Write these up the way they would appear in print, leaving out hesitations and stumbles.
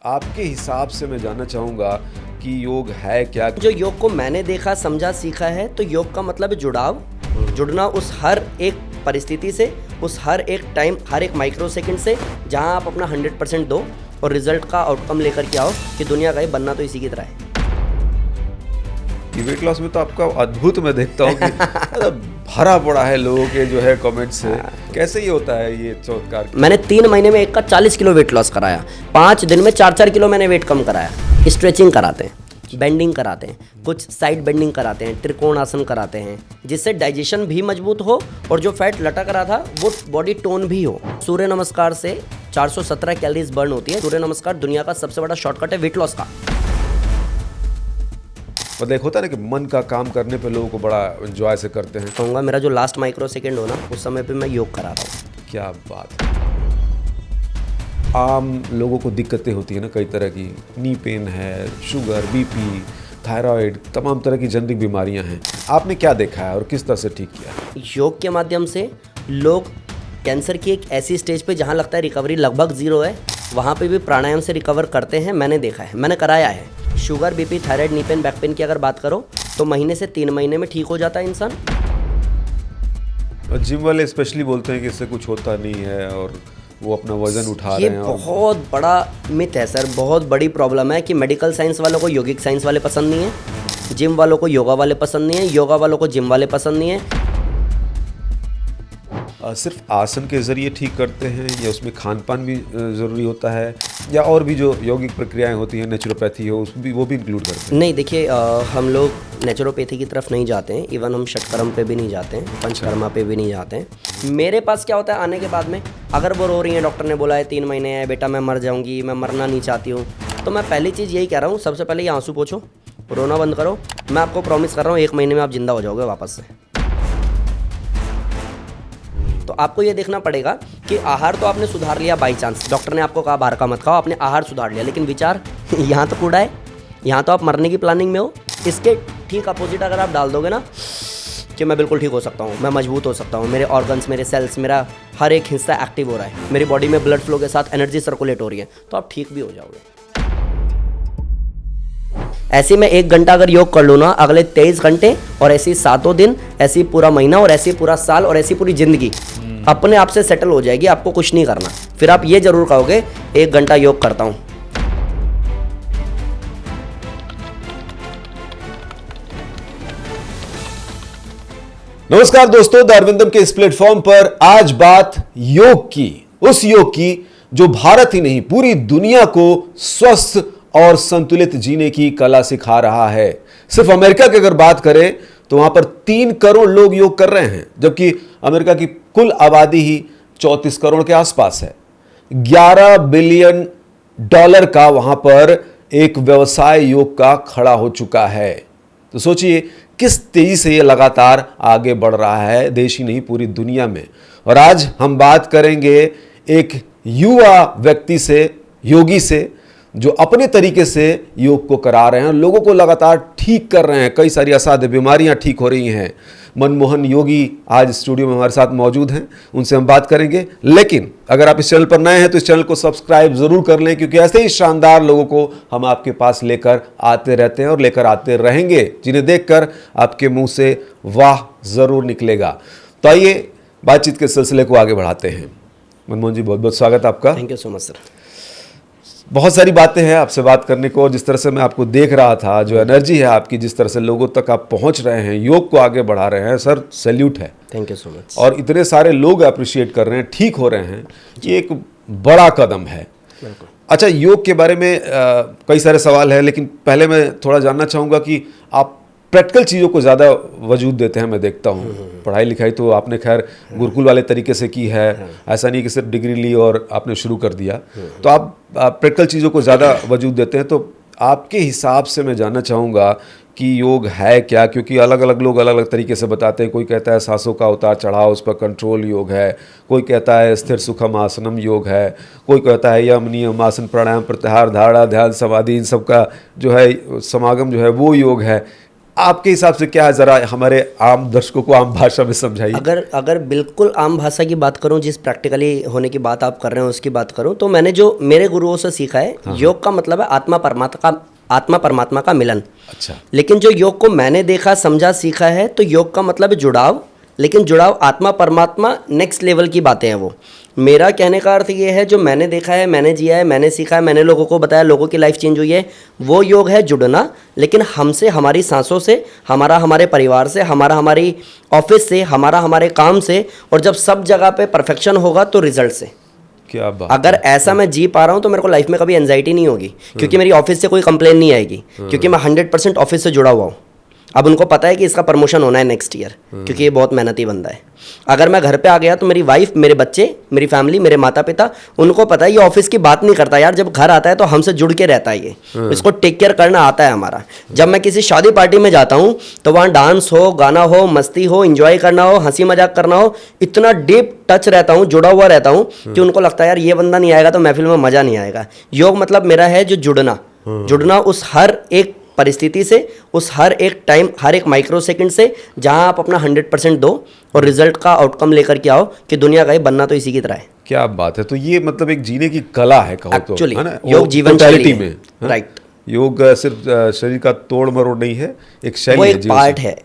आपके हिसाब से मैं जानना चाहूँगा कि योग है क्या? जो योग को मैंने देखा, समझा, सीखा है, तो योग का मतलब है जुड़ाव, जुड़ना उस हर एक परिस्थिति से, उस हर एक टाइम, हर एक माइक्रो सेकंड से, जहां आप अपना 100% दो और रिजल्ट का आउटकम लेकर के आओ कि दुनिया का ही बनना तो इसी की तरह है। वेट लॉस में तो आपका अद्भुत मैं देखता हूँ कि मतलब भरा पड़ा है लोगों के जो है कमेंट से। कैसे ये होता है ये चमत्कार? मैंने 3 महीने में एक का 40 किलो वेट लॉस कराया, 5 दिन में 4-4 किलो मैंने वेट कम कराया। स्ट्रेचिंग कराते हैं, बेंडिंग कराते हैं, कुछ साइड बेंडिंग कराते हैं, त्रिकोण आसन कराते हैं, जिससे डाइजेशन भी मजबूत हो और जो फैट लटक रहा था वो बॉडी टोन भी हो। सूर्य नमस्कार से 417 कैलोरीज बर्न होती है। सूर्य नमस्कार दुनिया का सबसे बड़ा शॉर्टकट है वेट लॉस का। मतलब एक होता है ना कि मन का काम करने पे लोगों को बड़ा एंजॉय से करते हैं। कहूँगा मेरा जो लास्ट माइक्रो सेकेंड हो ना, उस समय पे मैं योग करा रहा हूँ। क्या बात है। आम लोगों को दिक्कतें होती है ना कई तरह की, नी पेन है, शुगर, बीपी, थायराइड, तमाम तरह की जेनेटिक बीमारियां हैं। आपने क्या देखा है और किस तरह से ठीक किया? योग के माध्यम से लोग कैंसर की एक ऐसी स्टेज पे जहाँ लगता है रिकवरी लगभग 0 है, वहाँ पे भी प्राणायाम से रिकवर करते हैं। मैंने देखा है, मैंने कराया है। Sugar, BP, thyroid, knee pain, back pain की अगर बात करो तो महीने से 3 महीने में ठीक हो जाता है इंसान। और जिम वाले स्पेशली बोलते हैं कि इससे कुछ होता नहीं है और वो अपना वजन उठा ये रहे हैं। बहुत बड़ा मिथ है सर, बहुत बड़ी प्रॉब्लम है कि मेडिकल साइंस वालों को योगिक साइंस वाले पसंद नहीं है, जिम वालों को योगा वाले पसंद नहीं है, योगा वालों को जिम वाले पसंद नहीं है। सिर्फ आसन के ज़रिए ठीक करते हैं या उसमें खान पान भी ज़रूरी होता है, या और भी जो यौगिक प्रक्रियाएं होती हैं, नेचुरोपैथी हो, वो भी इंक्लूड करते हैं? नहीं, देखिए हम लोग नेचुरोपैथी की तरफ नहीं जाते हैं, इवन हम षटकर्म पे भी नहीं जाते हैं, पंचकर्मा पे भी नहीं जाते हैं। मेरे पास क्या होता है, आने के बाद में अगर वो रो रही हैं, डॉक्टर ने बोला है 3 महीने है बेटा, मैं मर जाऊँगी, मैं मरना नहीं चाहती हूँ, तो मैं पहली चीज़ यही कह रहा हूँ, सबसे पहले ये आंसू पोछो, रोना बंद करो। मैं आपको प्रॉमिस कर रहा हूँ 1 महीने में आप जिंदा हो जाओगे वापस से। तो आपको ये देखना पड़ेगा कि आहार तो आपने सुधार लिया बाई चांस, डॉक्टर ने आपको कहा बाहर का मत खाओ, आपने आहार सुधार लिया, लेकिन विचार यहाँ तो कूड़ा है, यहाँ तो आप मरने की प्लानिंग में हो। इसके ठीक अपोजिट अगर आप डाल दोगे ना कि मैं बिल्कुल ठीक हो सकता हूँ, मैं मजबूत हो सकता हूँ, मेरे ऑर्गन्स, मेरे सेल्स, मेरा हर एक हिस्सा एक्टिव हो रहा है, मेरी बॉडी में ब्लड फ्लो के साथ एनर्जी सर्कुलेट हो रही है, तो आप ठीक भी हो जाओगे। ऐसे में 1 घंटा अगर योग कर लो ना, अगले 23 घंटे और ऐसे 7 दिन, ऐसे पूरा महीना और ऐसे पूरा साल और ऐसी पूरी जिंदगी अपने आप से सेटल हो जाएगी। आपको कुछ नहीं करना। फिर आप ये जरूर कहोगे 1 घंटा योग करता हूं। नमस्कार दोस्तों, द अरविंदम के इस प्लेटफॉर्म पर आज बात योग की, उस योग की जो भारत ही नहीं पूरी दुनिया को स्वस्थ और संतुलित जीने की कला सिखा रहा है। सिर्फ अमेरिका की अगर बात करें तो वहां पर 3 करोड़ लोग योग कर रहे हैं, जबकि अमेरिका की कुल आबादी ही 34 करोड़ के आसपास है। $11 बिलियन का वहां पर एक व्यवसाय योग का खड़ा हो चुका है। तो सोचिए किस तेजी से यह लगातार आगे बढ़ रहा है, देश ही नहीं पूरी दुनिया में। और आज हम बात करेंगे एक युवा व्यक्ति से, योगी से, जो अपने तरीके से योग को करा रहे हैं, लोगों को लगातार ठीक कर रहे हैं, कई सारी असाध्य बीमारियां ठीक हो रही हैं। मनमोहन योगी आज स्टूडियो में हमारे साथ मौजूद हैं, उनसे हम बात करेंगे। लेकिन अगर आप इस चैनल पर नए हैं तो इस चैनल को सब्सक्राइब जरूर कर लें, क्योंकि ऐसे ही शानदार लोगों को हम आपके पास लेकर आते रहते हैं और लेकर आते रहेंगे, जिन्हें देखकर आपके मुंह से वाह जरूर निकलेगा। तो आइए बातचीत के सिलसिले को आगे बढ़ाते हैं। मनमोहन जी, बहुत बहुत स्वागत आपका। Thank you so much sir. बहुत सारी बातें हैं आपसे बात करने को, और जिस तरह से मैं आपको देख रहा था, जो एनर्जी है आपकी, जिस तरह से लोगों तक आप पहुंच रहे हैं, योग को आगे बढ़ा रहे हैं, सर सैल्यूट है। Thank you so much. और इतने सारे लोग अप्रिशिएट कर रहे हैं, ठीक हो रहे हैं, ये एक बड़ा कदम है। अच्छा, योग के बारे में कई सारे सवाल हैं, लेकिन पहले मैं थोड़ा जानना चाहूँगा कि आप प्रैक्टिकल चीज़ों को ज़्यादा वजूद देते हैं, मैं देखता हूँ। पढ़ाई लिखाई तो आपने खैर गुरुकुल वाले तरीके से की है, ऐसा नहीं कि सिर्फ डिग्री ली और आपने शुरू कर दिया। तो आप प्रैक्टिकल चीज़ों को ज़्यादा वजूद देते हैं। तो आपके हिसाब से मैं जानना चाहूँगा कि योग है क्या, क्योंकि अलग अलग लोग अलग अलग तरीके से बताते हैं। कोई कहता है सांसों का उतार चढ़ाव, उस पर कंट्रोल योग है, कोई कहता है स्थिर सुखम आसनम योग है, कोई कहता है यम नियम आसन प्राणायाम प्रत्याहार धारणा ध्यान समाधि, इन सब का जो है समागम जो है वो योग है। आपके हिसाब से क्या है, जरा हमारे आम दर्शकों को आम भाषा में समझाइए। अगर बिल्कुल आम भाषा की बात करूं, जिस प्रैक्टिकली होने की बात आप कर रहे हैं उसकी बात करूं, तो मैंने जो मेरे गुरुओं से सीखा है, योग का मतलब है आत्मा परमात्मा का मिलन। अच्छा। लेकिन जो योग को मैंने देखा, समझा, सीखा है, तो योग का मतलब है जुड़ाव। लेकिन जुड़ाव आत्मा परमात्मा नेक्स्ट लेवल की बातें हैं वो। मेरा कहने का अर्थ ये है, जो मैंने देखा है, मैंने जिया है, मैंने सीखा है, मैंने लोगों को बताया, लोगों की लाइफ चेंज हुई है, वो योग है जुड़ना। लेकिन हमसे, हमारी सांसों से, हमारे परिवार से, हमारी ऑफिस से, हमारे काम से, और जब सब जगह पे परफेक्शन होगा तो रिजल्ट से। क्या बात। अगर ऐसा मैं जी पा रहा हूँ तो मेरे को लाइफ में कभी एंजाइटी नहीं होगी, क्योंकि मेरी ऑफिस से कोई कंप्लेन नहीं आएगी, क्योंकि मैं 100% ऑफिस से जुड़ा हुआ हूँ। अब उनको पता है कि इसका प्रमोशन होना है नेक्स्ट ईयर, क्योंकि ये बहुत मेहनती बंदा है। अगर मैं घर पे आ गया तो मेरी वाइफ, मेरे बच्चे, मेरी फैमिली, मेरे माता पिता, उनको पता है ये ऑफिस की बात नहीं करता यार, जब घर आता है तो हमसे जुड़ के रहता है, ये इसको टेक केयर करना आता है हमारा। जब मैं किसी शादी पार्टी में जाता हूँ तो वहाँ डांस हो, गाना हो, मस्ती हो, इंजॉय करना हो, हंसी मजाक करना हो, इतना डीप टच रहता हूँ, जुड़ा हुआ रहता हूँ कि उनको लगता है यार ये बंदा नहीं आएगा तो महफिल में मजा नहीं आएगा। योग मतलब मेरा है जो जुड़ना उस हर एक परिस्थिति से, उस हर एक टाइम, हर एक माइक्रो सेकंड से, जहां आप अपना 100% दो और रिजल्ट का आउटकम लेकर के आओ कि दुनिया का ये बनना तो इसी की तरह है। क्या बात है। तो ये मतलब एक जीने की कला है, कहो तो, एक्चुअली है ना? योग जीवन शैली में, राइट। योग सिर्फ शरीर का तोड़ मरोड़ नहीं है, एक शैली वो है, एक पार्ट है।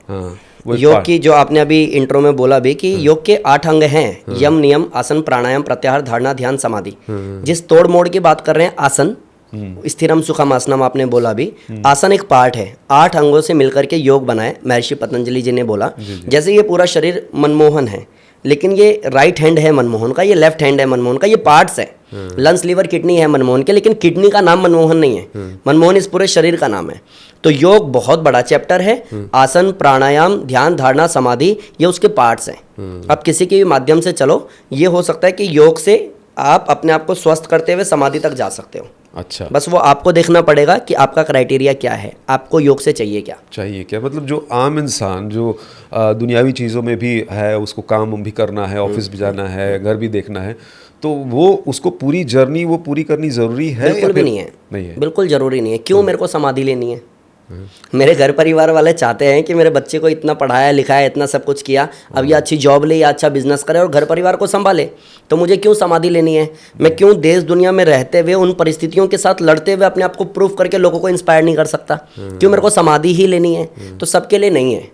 योग की, जो आपने अभी इंट्रो में बोला भी कि योग के 8 अंग हैं, यम, नियम, आसन, प्राणायाम, प्रत्याहार, धारणा, ध्यान, समाधि। जिस तोड़ मोड़ की बात कर रहे हैं, आसन, स्थिरम सुखम आसनम आपने बोला भी, आसन एक पार्ट है। 8 अंगों से मिलकर के योग बना है। महर्षि पतंजलि जी ने बोला, जैसे ये पूरा शरीर मनमोहन है, लेकिन ये राइट हैंड है मनमोहन का, ये लेफ्ट हैंड है मनमोहन का, ये पार्ट्स है। लंग्स, लीवर, किडनी है मनमोहन के, लेकिन किडनी का नाम मनमोहन नहीं है, मनमोहन इस पूरे शरीर का नाम है। तो योग बहुत बड़ा चैप्टर है। आसन, प्राणायाम, ध्यान, धारणा, समाधि, ये उसके पार्ट्स हैं। अब किसी के भी माध्यम से चलो, ये हो सकता है कि योग से आप अपने आप को स्वस्थ करते हुए समाधि तक जा सकते हो। अच्छा। बस वो आपको देखना पड़ेगा कि आपका क्राइटेरिया क्या है, आपको योग से चाहिए क्या। मतलब जो आम इंसान जो दुनियावी चीज़ों में भी है, उसको काम भी करना है, ऑफिस भी जाना है, घर भी देखना है, तो वो उसको पूरी जर्नी वो पूरी करनी ज़रूरी है? बिल्कुल भी नहीं है, बिल्कुल ज़रूरी नहीं है। क्यों मेरे को समाधि लेनी है? मेरे घर परिवार वाले चाहते हैं कि मेरे बच्चे को इतना पढ़ाया लिखाया, इतना सब कुछ किया, अब ये अच्छी जॉब ले या अच्छा बिजनेस करे और घर परिवार को संभाले, तो मुझे क्यों समाधि लेनी है? मैं क्यों देश दुनिया में रहते हुए उन परिस्थितियों के साथ लड़ते हुए अपने आप को प्रूफ करके लोगों को इंस्पायर नहीं कर सकता? क्यों मेरे को समाधि ही लेनी है? तो सबके लिए नहीं है।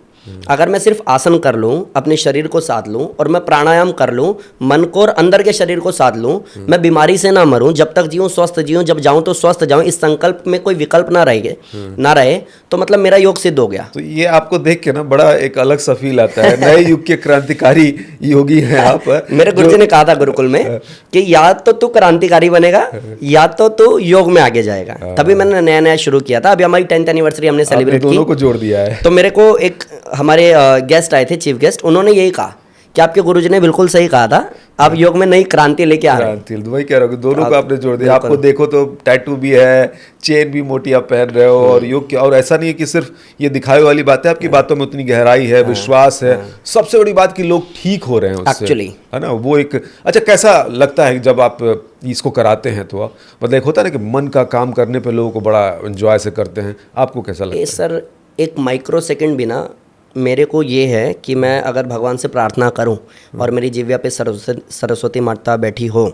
अगर मैं सिर्फ आसन कर लूँ, अपने शरीर को साध लूँ, और मैं प्राणायाम कर लूँ, मन को और अंदर के शरीर को साध लूँ, मैं बीमारी से ना मरूँ, जब तक जीऊँ स्वस्थ जीऊँ, जब जाऊँ तो स्वस्थ जाऊँ, इस संकल्प में कोई विकल्प ना रहे, तो मतलब मेरा योग सिद्ध हो गया। तो ये आपको देख के ना बड़ा एक अलग सा फील आता है। नए युग के क्रांतिकारी योगी हैं आप। मेरे गुरुजी ने कहा था गुरुकुल में कि या तो तू क्रांतिकारी बनेगा या तो तू योग में आगे जाएगा। तभी मैंने नया नया शुरू किया था। अभी हमारी 10th एनिवर्सरी हमने सेलिब्रेट की, दोनों को जोड़ दिया है। तो मेरे को एक हमारे गेस्ट आए थे, चीफ गेस्ट, उन्होंने यही कहा कि आपके गुरुजी ने बिल्कुल सही कहा था, आप योग में नई क्रांति लेके आ रहे हैं। वही कह रहा हूँ, दोनों को आपने जोड़ दिया। आपको देखो तो टैटू भी है, चेन भी मोटी आप पहन रहे हो, और योग और ऐसा नहीं है कि सिर्फ ये दिखावे वाली बात है, आपकी बातों में उतनी गहराई है, विश्वास है। सबसे बड़ी बात कि लोग ठीक हो रहे हैं उससे, एक्चुअली, है ना? वो एक अच्छा कैसा लगता है जब आप इसको कराते हैं? तो मतलब एक होता है ना कि मन का काम करने पे लोगों को बड़ा एंजॉय से करते हैं, आपको कैसा लगता है? सर, एक माइक्रो सेकंड भी ना, मेरे को ये है कि मैं अगर भगवान से प्रार्थना करूं और मेरी जिव्या पे सरस्वती माता बैठी हो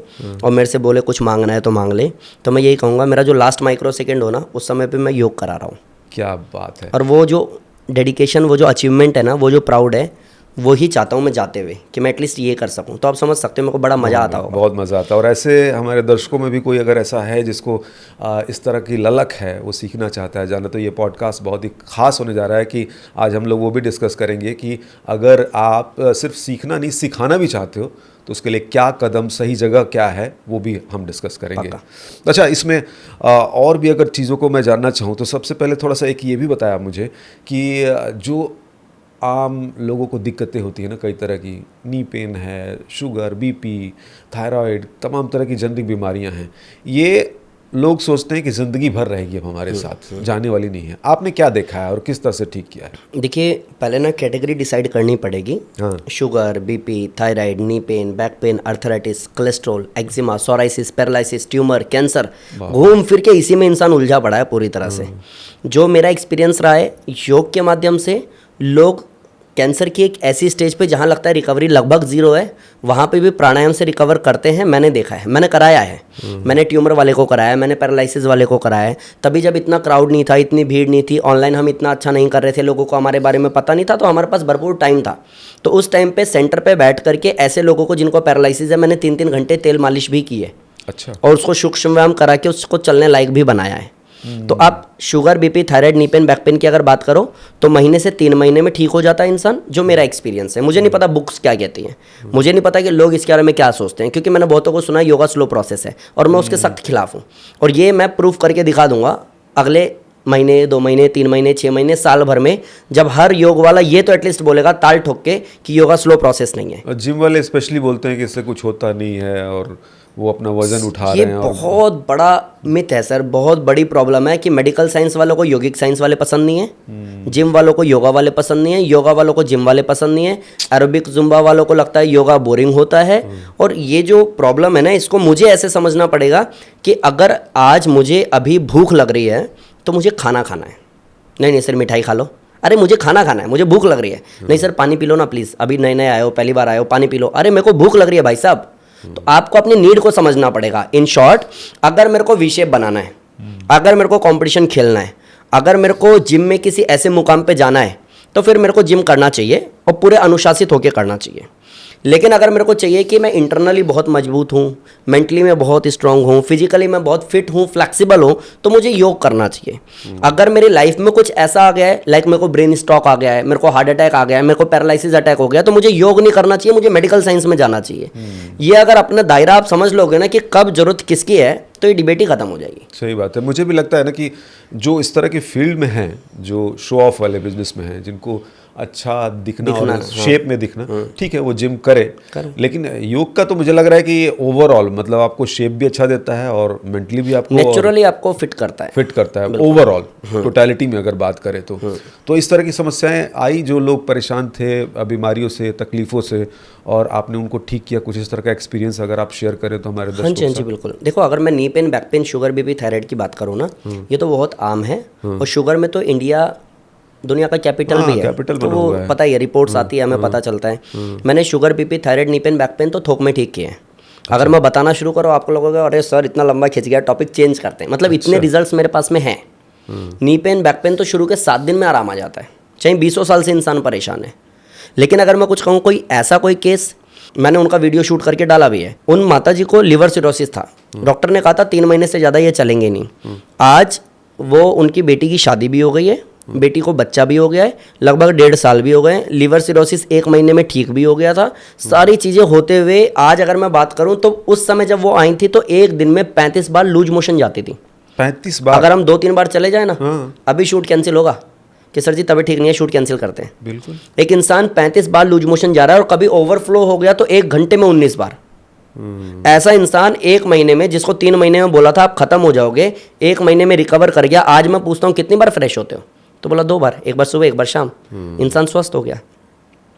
और मेरे से बोले कुछ मांगना है तो मांग ले, तो मैं यही कहूँगा मेरा जो लास्ट माइक्रो सेकंड हो ना, उस समय पे मैं योग करा रहा हूँ। क्या बात है। और वो जो डेडिकेशन, वो जो अचीवमेंट है ना, वो जो प्राउड है, वो ही चाहता हूँ मैं जाते हुए कि मैं एटलीस्ट ये कर सकूँ। तो आप समझ सकते हो मेरे को बड़ा मज़ा आता होगा। बहुत मज़ा आता है। और ऐसे हमारे दर्शकों में भी कोई अगर ऐसा है जिसको इस तरह की ललक है, वो सीखना चाहता है जाना, तो ये पॉडकास्ट बहुत ही खास होने जा रहा है कि आज हम लोग वो भी डिस्कस करेंगे कि अगर आप सिर्फ सीखना नहीं, सिखाना भी चाहते हो, तो उसके लिए क्या कदम, सही जगह क्या है, वो भी हम डिस्कस करेंगे। अच्छा, इसमें और भी अगर चीज़ों को मैं जानना चाहूँ तो सबसे पहले थोड़ा सा एक ये भी बताया मुझे कि जो आम लोगों को दिक्कतें होती है ना, कई तरह की, नी पेन है, शुगर, बीपी, थायराइड, तमाम तरह की जेनरिक बीमारियां हैं, ये लोग सोचते हैं कि जिंदगी भर रहेगी अब हमारे साथ, जाने वाली नहीं है। आपने क्या देखा है और किस तरह से ठीक किया है? देखिए, पहले ना कैटेगरी डिसाइड करनी पड़ेगी। हाँ। Sugar, BP, thyroid, knee pain, back pain, arthritis, cholesterol, eczema, psoriasis, paralysis, tumour, cancer, घूम फिर के इसी में इंसान उलझा पड़ा है पूरी तरह से। जो मेरा एक्सपीरियंस रहा है, योग के माध्यम से लोग कैंसर की एक ऐसी स्टेज पे जहाँ लगता है रिकवरी लगभग जीरो है, वहाँ पे भी प्राणायाम से रिकवर करते हैं। मैंने देखा है, मैंने कराया है। मैंने ट्यूमर वाले को कराया, मैंने पैरालिसिस वाले को कराया है। तभी जब इतना क्राउड नहीं था, इतनी भीड़ नहीं थी, ऑनलाइन हम इतना अच्छा नहीं कर रहे थे, लोगों को हमारे बारे में पता नहीं था, तो हमारे पास भरपूर टाइम था। तो उस टाइम पे सेंटर पे बैठ करके ऐसे लोगों को जिनको पैरालिसिस है, मैंने 3-3 घंटे तेल मालिश भी की है। अच्छा। और उसको सूक्ष्म व्यायाम करा के उसको चलने लायक भी बनाया है। तो आप sugar, BP, thyroid, knee pain, back pain की अगर बात करो तो महीने से 3 महीने में ठीक हो जाता है इंसान, जो मेरा एक्सपीरियंस है। मुझे नहीं पता बुक्स क्या कहती हैं, मुझे नहीं पता कि लोग इसके बारे में क्या सोचते हैं, क्योंकि मैंने बहुतों को सुना योगा स्लो प्रोसेस है और मैं उसके सख्त खिलाफ हूँ। और ये मैं प्रूफ करके दिखा दूंगा अगले महीने, 2 महीने, 3 महीने, 6 महीने, साल भर में, जब हर योग वाला ये तो एटलीस्ट बोलेगा ताल ठोक के कि योगा स्लो प्रोसेस नहीं है। और जिम वाले स्पेशली बोलते हैं कि इससे कुछ होता नहीं है और वो अपना वजन उठा रहे हैं। ये बहुत बड़ा मिथ है सर, बहुत बड़ी प्रॉब्लम है कि मेडिकल साइंस वालों को योगिक साइंस वाले पसंद नहीं है, जिम वालों को योगा वाले पसंद नहीं है, योगा वालों को जिम वाले पसंद नहीं है, एरोबिक जुम्बा वालों को लगता है योगा बोरिंग होता है। और ये जो प्रॉब्लम है ना, इसको मुझे ऐसे समझना पड़ेगा कि अगर आज मुझे अभी भूख लग रही है तो मुझे खाना खाना है। नहीं सर मिठाई खा लो, अरे मुझे खाना खाना है, मुझे भूख लग रही है। नहीं सर पानी पी लो ना प्लीज़, अभी नए नए आए हो, पहली बार आए हो, पानी पी लो। अरे मेरे को भूख लग रही है भाई साहब। तो आपको अपनी नीड को समझना पड़ेगा। इन शॉर्ट, अगर मेरे को वी शेप बनाना है, अगर मेरे को कंपटीशन खेलना है, अगर मेरे को जिम में किसी ऐसे मुकाम पे जाना है, तो फिर मेरे को जिम करना चाहिए और पूरे अनुशासित होकर करना चाहिए। लेकिन अगर मेरे को चाहिए कि मैं इंटरनली बहुत मजबूत हूँ, मेंटली मैं बहुत स्ट्रांग हूँ, फिजिकली मैं बहुत फिट हूँ, फ्लेक्सिबल हूँ, तो मुझे योग करना चाहिए। अगर मेरी लाइफ में कुछ ऐसा आ गया है, लाइक मेरे को ब्रेन स्ट्रोक आ गया है, मेरे को हार्ट अटैक आ गया है, मेरे को पैरालिसिस अटैक हो गया, तो मुझे योग नहीं करना चाहिए, मुझे मेडिकल साइंस में जाना चाहिए। ये अगर अपना दायरा आप समझ लोगे ना कि कब जरूरत किसकी है, तो ये डिबेट ही खत्म हो जाएगी। सही बात है। मुझे भी लगता है ना कि जो इस तरह के फील्ड में हैं, जो शो ऑफ वाले बिजनेस में हैं, जिनको अच्छा दिखना और शेप में दिखना, ठीक है वो जिम करे, लेकिन योग का तो मुझे लग रहा है कि ये ओवरऑल मतलब आपको शेप भी अच्छा देता है और मेंटली भी आपको नेचुरली आपको फिट करता है ओवरऑल टोटलिटी में अगर बात करें तो इस तरह की समस्याएं आई, जो लोग परेशान थे बीमारियों से, तकलीफों से, और आपने उनको ठीक किया। कुछ इस तरह का एक्सपीरियंस अगर आप शेयर करें तो हमारे हाँ जी बिल्कुल। देखो, अगर मैं knee pain, back pain, sugar, BP, thyroid की बात करूँ ना, ये तो बहुत आम है। और शुगर में तो इंडिया दुनिया का कैपिटल भी है, तो वो पता ही है, रिपोर्ट्स आती है, हमें पता चलता है। मैंने sugar, BP, thyroid, knee pain, back pain तो थोक में ठीक किए हैं। अगर मैं बताना शुरू करूँ आपको लगेगा अरे सर इतना लंबा खिंच गया, टॉपिक चेंज करते हैं। मतलब इतने रिजल्ट्स मेरे पास में हैं। नी पेन, बैक पेन तो शुरू के 7 दिन में आराम आ जाता है, चाहे 20 साल से इंसान परेशान है। लेकिन अगर मैं कुछ कहूँ, कोई ऐसा कोई केस, मैंने उनका वीडियो शूट करके डाला भी है। उन माताजी को लिवर सिरोसिस था, डॉक्टर ने कहा था 3 महीने से ज़्यादा ये चलेंगे नहीं। आज वो उनकी बेटी की शादी भी हो गई है, बेटी को बच्चा भी हो गया है, लगभग 1.5 साल भी हो गए हैं। लिवर सिरोसिस 1 महीने में ठीक भी हो गया था। सारी चीज़ें होते हुए आज अगर मैं बात करूं तो उस समय जब वो आई थी तो एक दिन में 35 बार लूज मोशन जाती थी। 35 बार? अगर हम 2-3 बार चले जाए ना, अभी शूट कैंसिल होगा कि सर जी तबीयत ठीक नहीं है, शूट कैंसिल करते हैं। बिल्कुल। एक इंसान 35 बार लूज मोशन जा रहा है और कभी ओवरफ्लो हो गया तो 1 घंटे में 19 बार। ऐसा इंसान 1 महीने में, जिसको 3 महीने में बोला था आप खत्म हो जाओगे, 1 महीने में रिकवर कर गया। आज मैं पूछता हूँ कितनी बार फ्रेश होते हो, तो बोला 2 बार, 1 बार सुबह 1 बार शाम। इंसान स्वस्थ हो गया।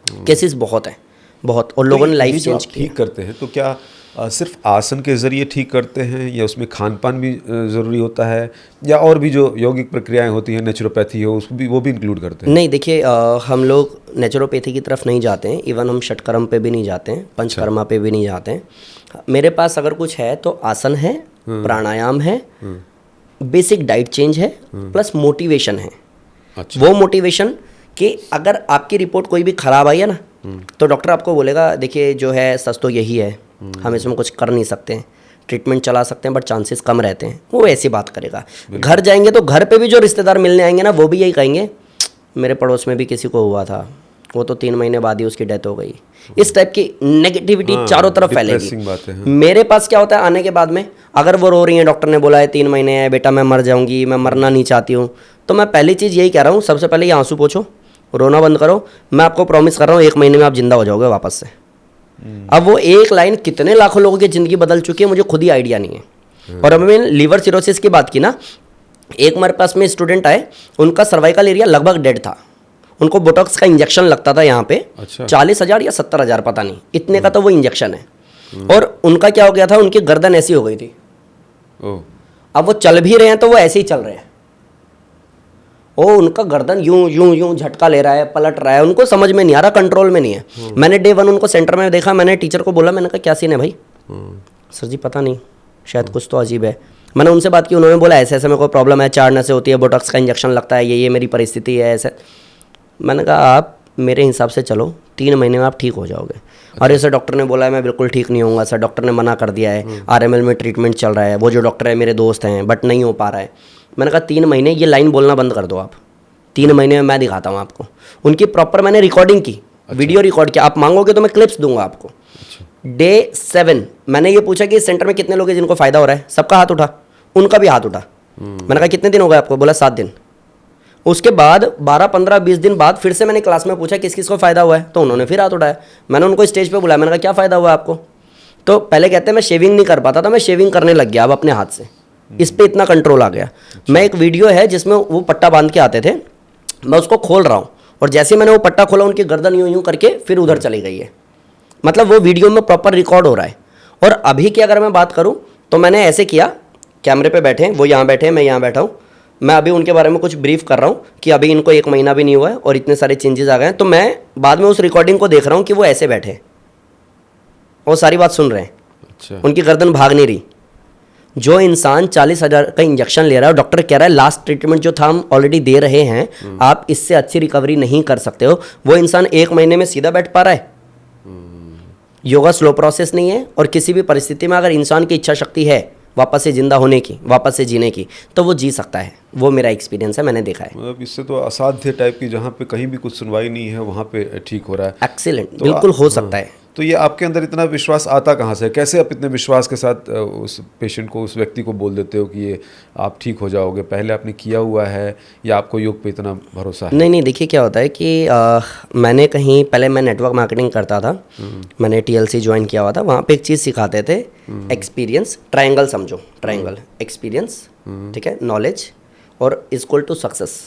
केसेस बहुत है, बहुत। और लोगों ने लाइफ चेंज की। ठीक करते हैं तो क्या सिर्फ आसन के जरिए ठीक करते हैं, या उसमें खान पान भी ज़रूरी होता है, या और भी जो यौगिक प्रक्रियाएं होती हैं, नेचुरोपैथी हो, उसको भी वो भी इंक्लूड करते हैं? नहीं, देखिए हम लोग नेचुरोपैथी की तरफ नहीं जाते हैं, इवन हम षटकर्म पे भी नहीं जाते हैं, पंचकर्मा पे भी नहीं जाते हैं। मेरे पास अगर कुछ है तो आसन है, प्राणायाम है, बेसिक डाइट चेंज है, प्लस मोटिवेशन है। अच्छा। वो मोटिवेशन कि अगर आपकी रिपोर्ट कोई भी खराब आई है ना, तो डॉक्टर आपको बोलेगा देखिए जो है सच तो यही है, हम इसमें कुछ कर नहीं सकते हैं, ट्रीटमेंट चला सकते हैं बट चांसेस कम रहते हैं, वो ऐसी बात करेगा। घर जाएंगे तो घर पे भी जो रिश्तेदार मिलने आएंगे ना, वो भी यही कहेंगे मेरे पड़ोस में भी किसी को हुआ था, वो तो 3 महीने बाद ही उसकी डेथ हो गई। इस टाइप की नेगेटिविटी चारों तरफ फैलेगी। मेरे पास क्या होता है आने के बाद में, अगर वो रो रही है, डॉक्टर ने बोला है 3 महीने है बेटा, मैं मर जाऊंगी, मैं मरना नहीं चाहती हूँ, तो मैं पहली चीज़ यही कह रहा हूँ, सबसे पहले ये आंसू पोछो, रोना बंद करो। मैं आपको प्रॉमिस कर रहा हूँ 1 महीने में आप जिंदा हो जाओगे वापस से। अब वो एक लाइन कितने लाखों लोगों की ज़िंदगी बदल चुकी है मुझे खुद ही आइडिया नहीं है। और अब मैंने लीवर सिरोसिस की बात की ना, एक हमारे पास में स्टूडेंट आए, उनका सर्वाइकल एरिया लगभग डेड था, उनको बोटॉक्स का इंजेक्शन लगता था यहाँ पे। अच्छा। 40,000 या 70,000 पता नहीं, इतने का तो वो इंजेक्शन है। और उनका क्या हो गया था, उनकी गर्दन ऐसी हो गई थी। ओह, अब वो चल भी रहे हैं तो वो ऐसे ही चल रहे हैं, ओ उनका गर्दन यूं यूं यूं झटका ले रहा है, पलट रहा है, उनको समझ में नहीं आ रहा, कंट्रोल में नहीं है। मैंने डे 1 उनको सेंटर में देखा, मैंने टीचर को बोला, मैंने कहा क्या सीन है भाई? सर जी पता नहीं, शायद कुछ तो अजीब है। मैंने उनसे बात की, उन्होंने बोला ऐसे ऐसे मेरे को प्रॉब्लम है, 4 नसें होती है, बोटॉक्स का इंजेक्शन लगता है, ये मेरी परिस्थिति है ऐसे। मैंने कहा आप मेरे हिसाब से चलो, 3 महीने में आप ठीक हो जाओगे। अरे सर डॉक्टर ने बोला है मैं बिल्कुल ठीक नहीं होऊंगा सर, डॉक्टर ने मना कर दिया है, RML में ट्रीटमेंट चल रहा है, वो जो डॉक्टर है मेरे दोस्त हैं, बट नहीं हो पा रहा है। मैंने कहा 3 महीने, ये लाइन बोलना बंद कर दो आप, 3 महीने में मैं दिखाता हूँ आपको। उनकी प्रॉपर मैंने रिकॉर्डिंग की, वीडियो रिकॉर्ड किया, आप मांगोगे तो मैं क्लिप्स दूंगा आपको। डे 7 मैंने ये पूछा कि इस सेंटर में कितने लोग हैं जिनको फायदा हो रहा है, सबका हाथ उठा, उनका भी हाथ उठा। मैंने कहा कितने दिन हो गए आपको? बोला 7 दिन। उसके बाद 12, 15, 20 दिन बाद फिर से मैंने क्लास में पूछा किस किस को फायदा हुआ है, तो उन्होंने फिर हाथ उठाया। मैंने उनको स्टेज पे बुलाया, मैंने कहा क्या फायदा हुआ आपको? तो पहले कहते हैं मैं शेविंग नहीं कर पाता था, मैं शेविंग करने लग गया अब अपने हाथ से, इस पे इतना कंट्रोल आ गया। मैं एक वीडियो है जिसमें वो पट्टा बांध के आते थे, मैं उसको खोल रहा हूँ और जैसे मैंने वो पट्टा खोला उनकी गर्दन यूं यूं करके फिर उधर चली गई है। मतलब वो वीडियो में प्रॉपर रिकॉर्ड हो रहा है। और अभी की अगर मैं बात करूं तो मैंने ऐसे किया, कैमरे पे बैठे, वो यहाँ बैठे, मैं यहाँ बैठा हूँ, मैं अभी उनके बारे में कुछ ब्रीफ कर रहा हूँ कि अभी इनको 1 महीना भी नहीं हुआ है और इतने सारे चेंजेस आ गए हैं। तो मैं बाद में उस रिकॉर्डिंग को देख रहा हूँ कि वो ऐसे बैठे हैं और सारी बात सुन रहे हैं। अच्छा। उनकी गर्दन भाग नहीं रही। जो इंसान 40,000 का इंजेक्शन ले रहा है और डॉक्टर कह रहा है लास्ट ट्रीटमेंट जो था हम ऑलरेडी दे रहे हैं, आप इससे अच्छी रिकवरी नहीं कर सकते हो, वो इंसान 1 महीने में सीधा बैठ पा रहा है। योगा स्लो प्रोसेस नहीं है और किसी भी परिस्थिति में अगर इंसान की इच्छा शक्ति है वापस से जिंदा होने की, वापस से जीने की, तो वो जी सकता है। वो मेरा एक्सपीरियंस है, मैंने देखा है। मतलब इससे तो असाध्य टाइप की, जहाँ पे कहीं भी कुछ सुनवाई नहीं है वहाँ पे ठीक हो रहा है। एक्सीलेंट, बिल्कुल हो सकता है। तो ये आपके अंदर इतना विश्वास आता कहाँ से? कैसे आप इतने विश्वास के साथ उस पेशेंट को, उस व्यक्ति को बोल देते हो कि ये आप ठीक हो जाओगे? पहले आपने किया हुआ है या आपको योग पे इतना भरोसा है? नहीं, देखिए क्या होता है कि मैंने कहीं पहले मैं नेटवर्क मार्केटिंग करता था, मैंने TLC ज्वाइन किया हुआ था, वहाँ पे एक चीज़ सिखाते थे, एक्सपीरियंस, ट्रायंगल समझो, ट्रायंगल, एक्सपीरियंस, ठीक है, नॉलेज और इक्वल टू सक्सेस।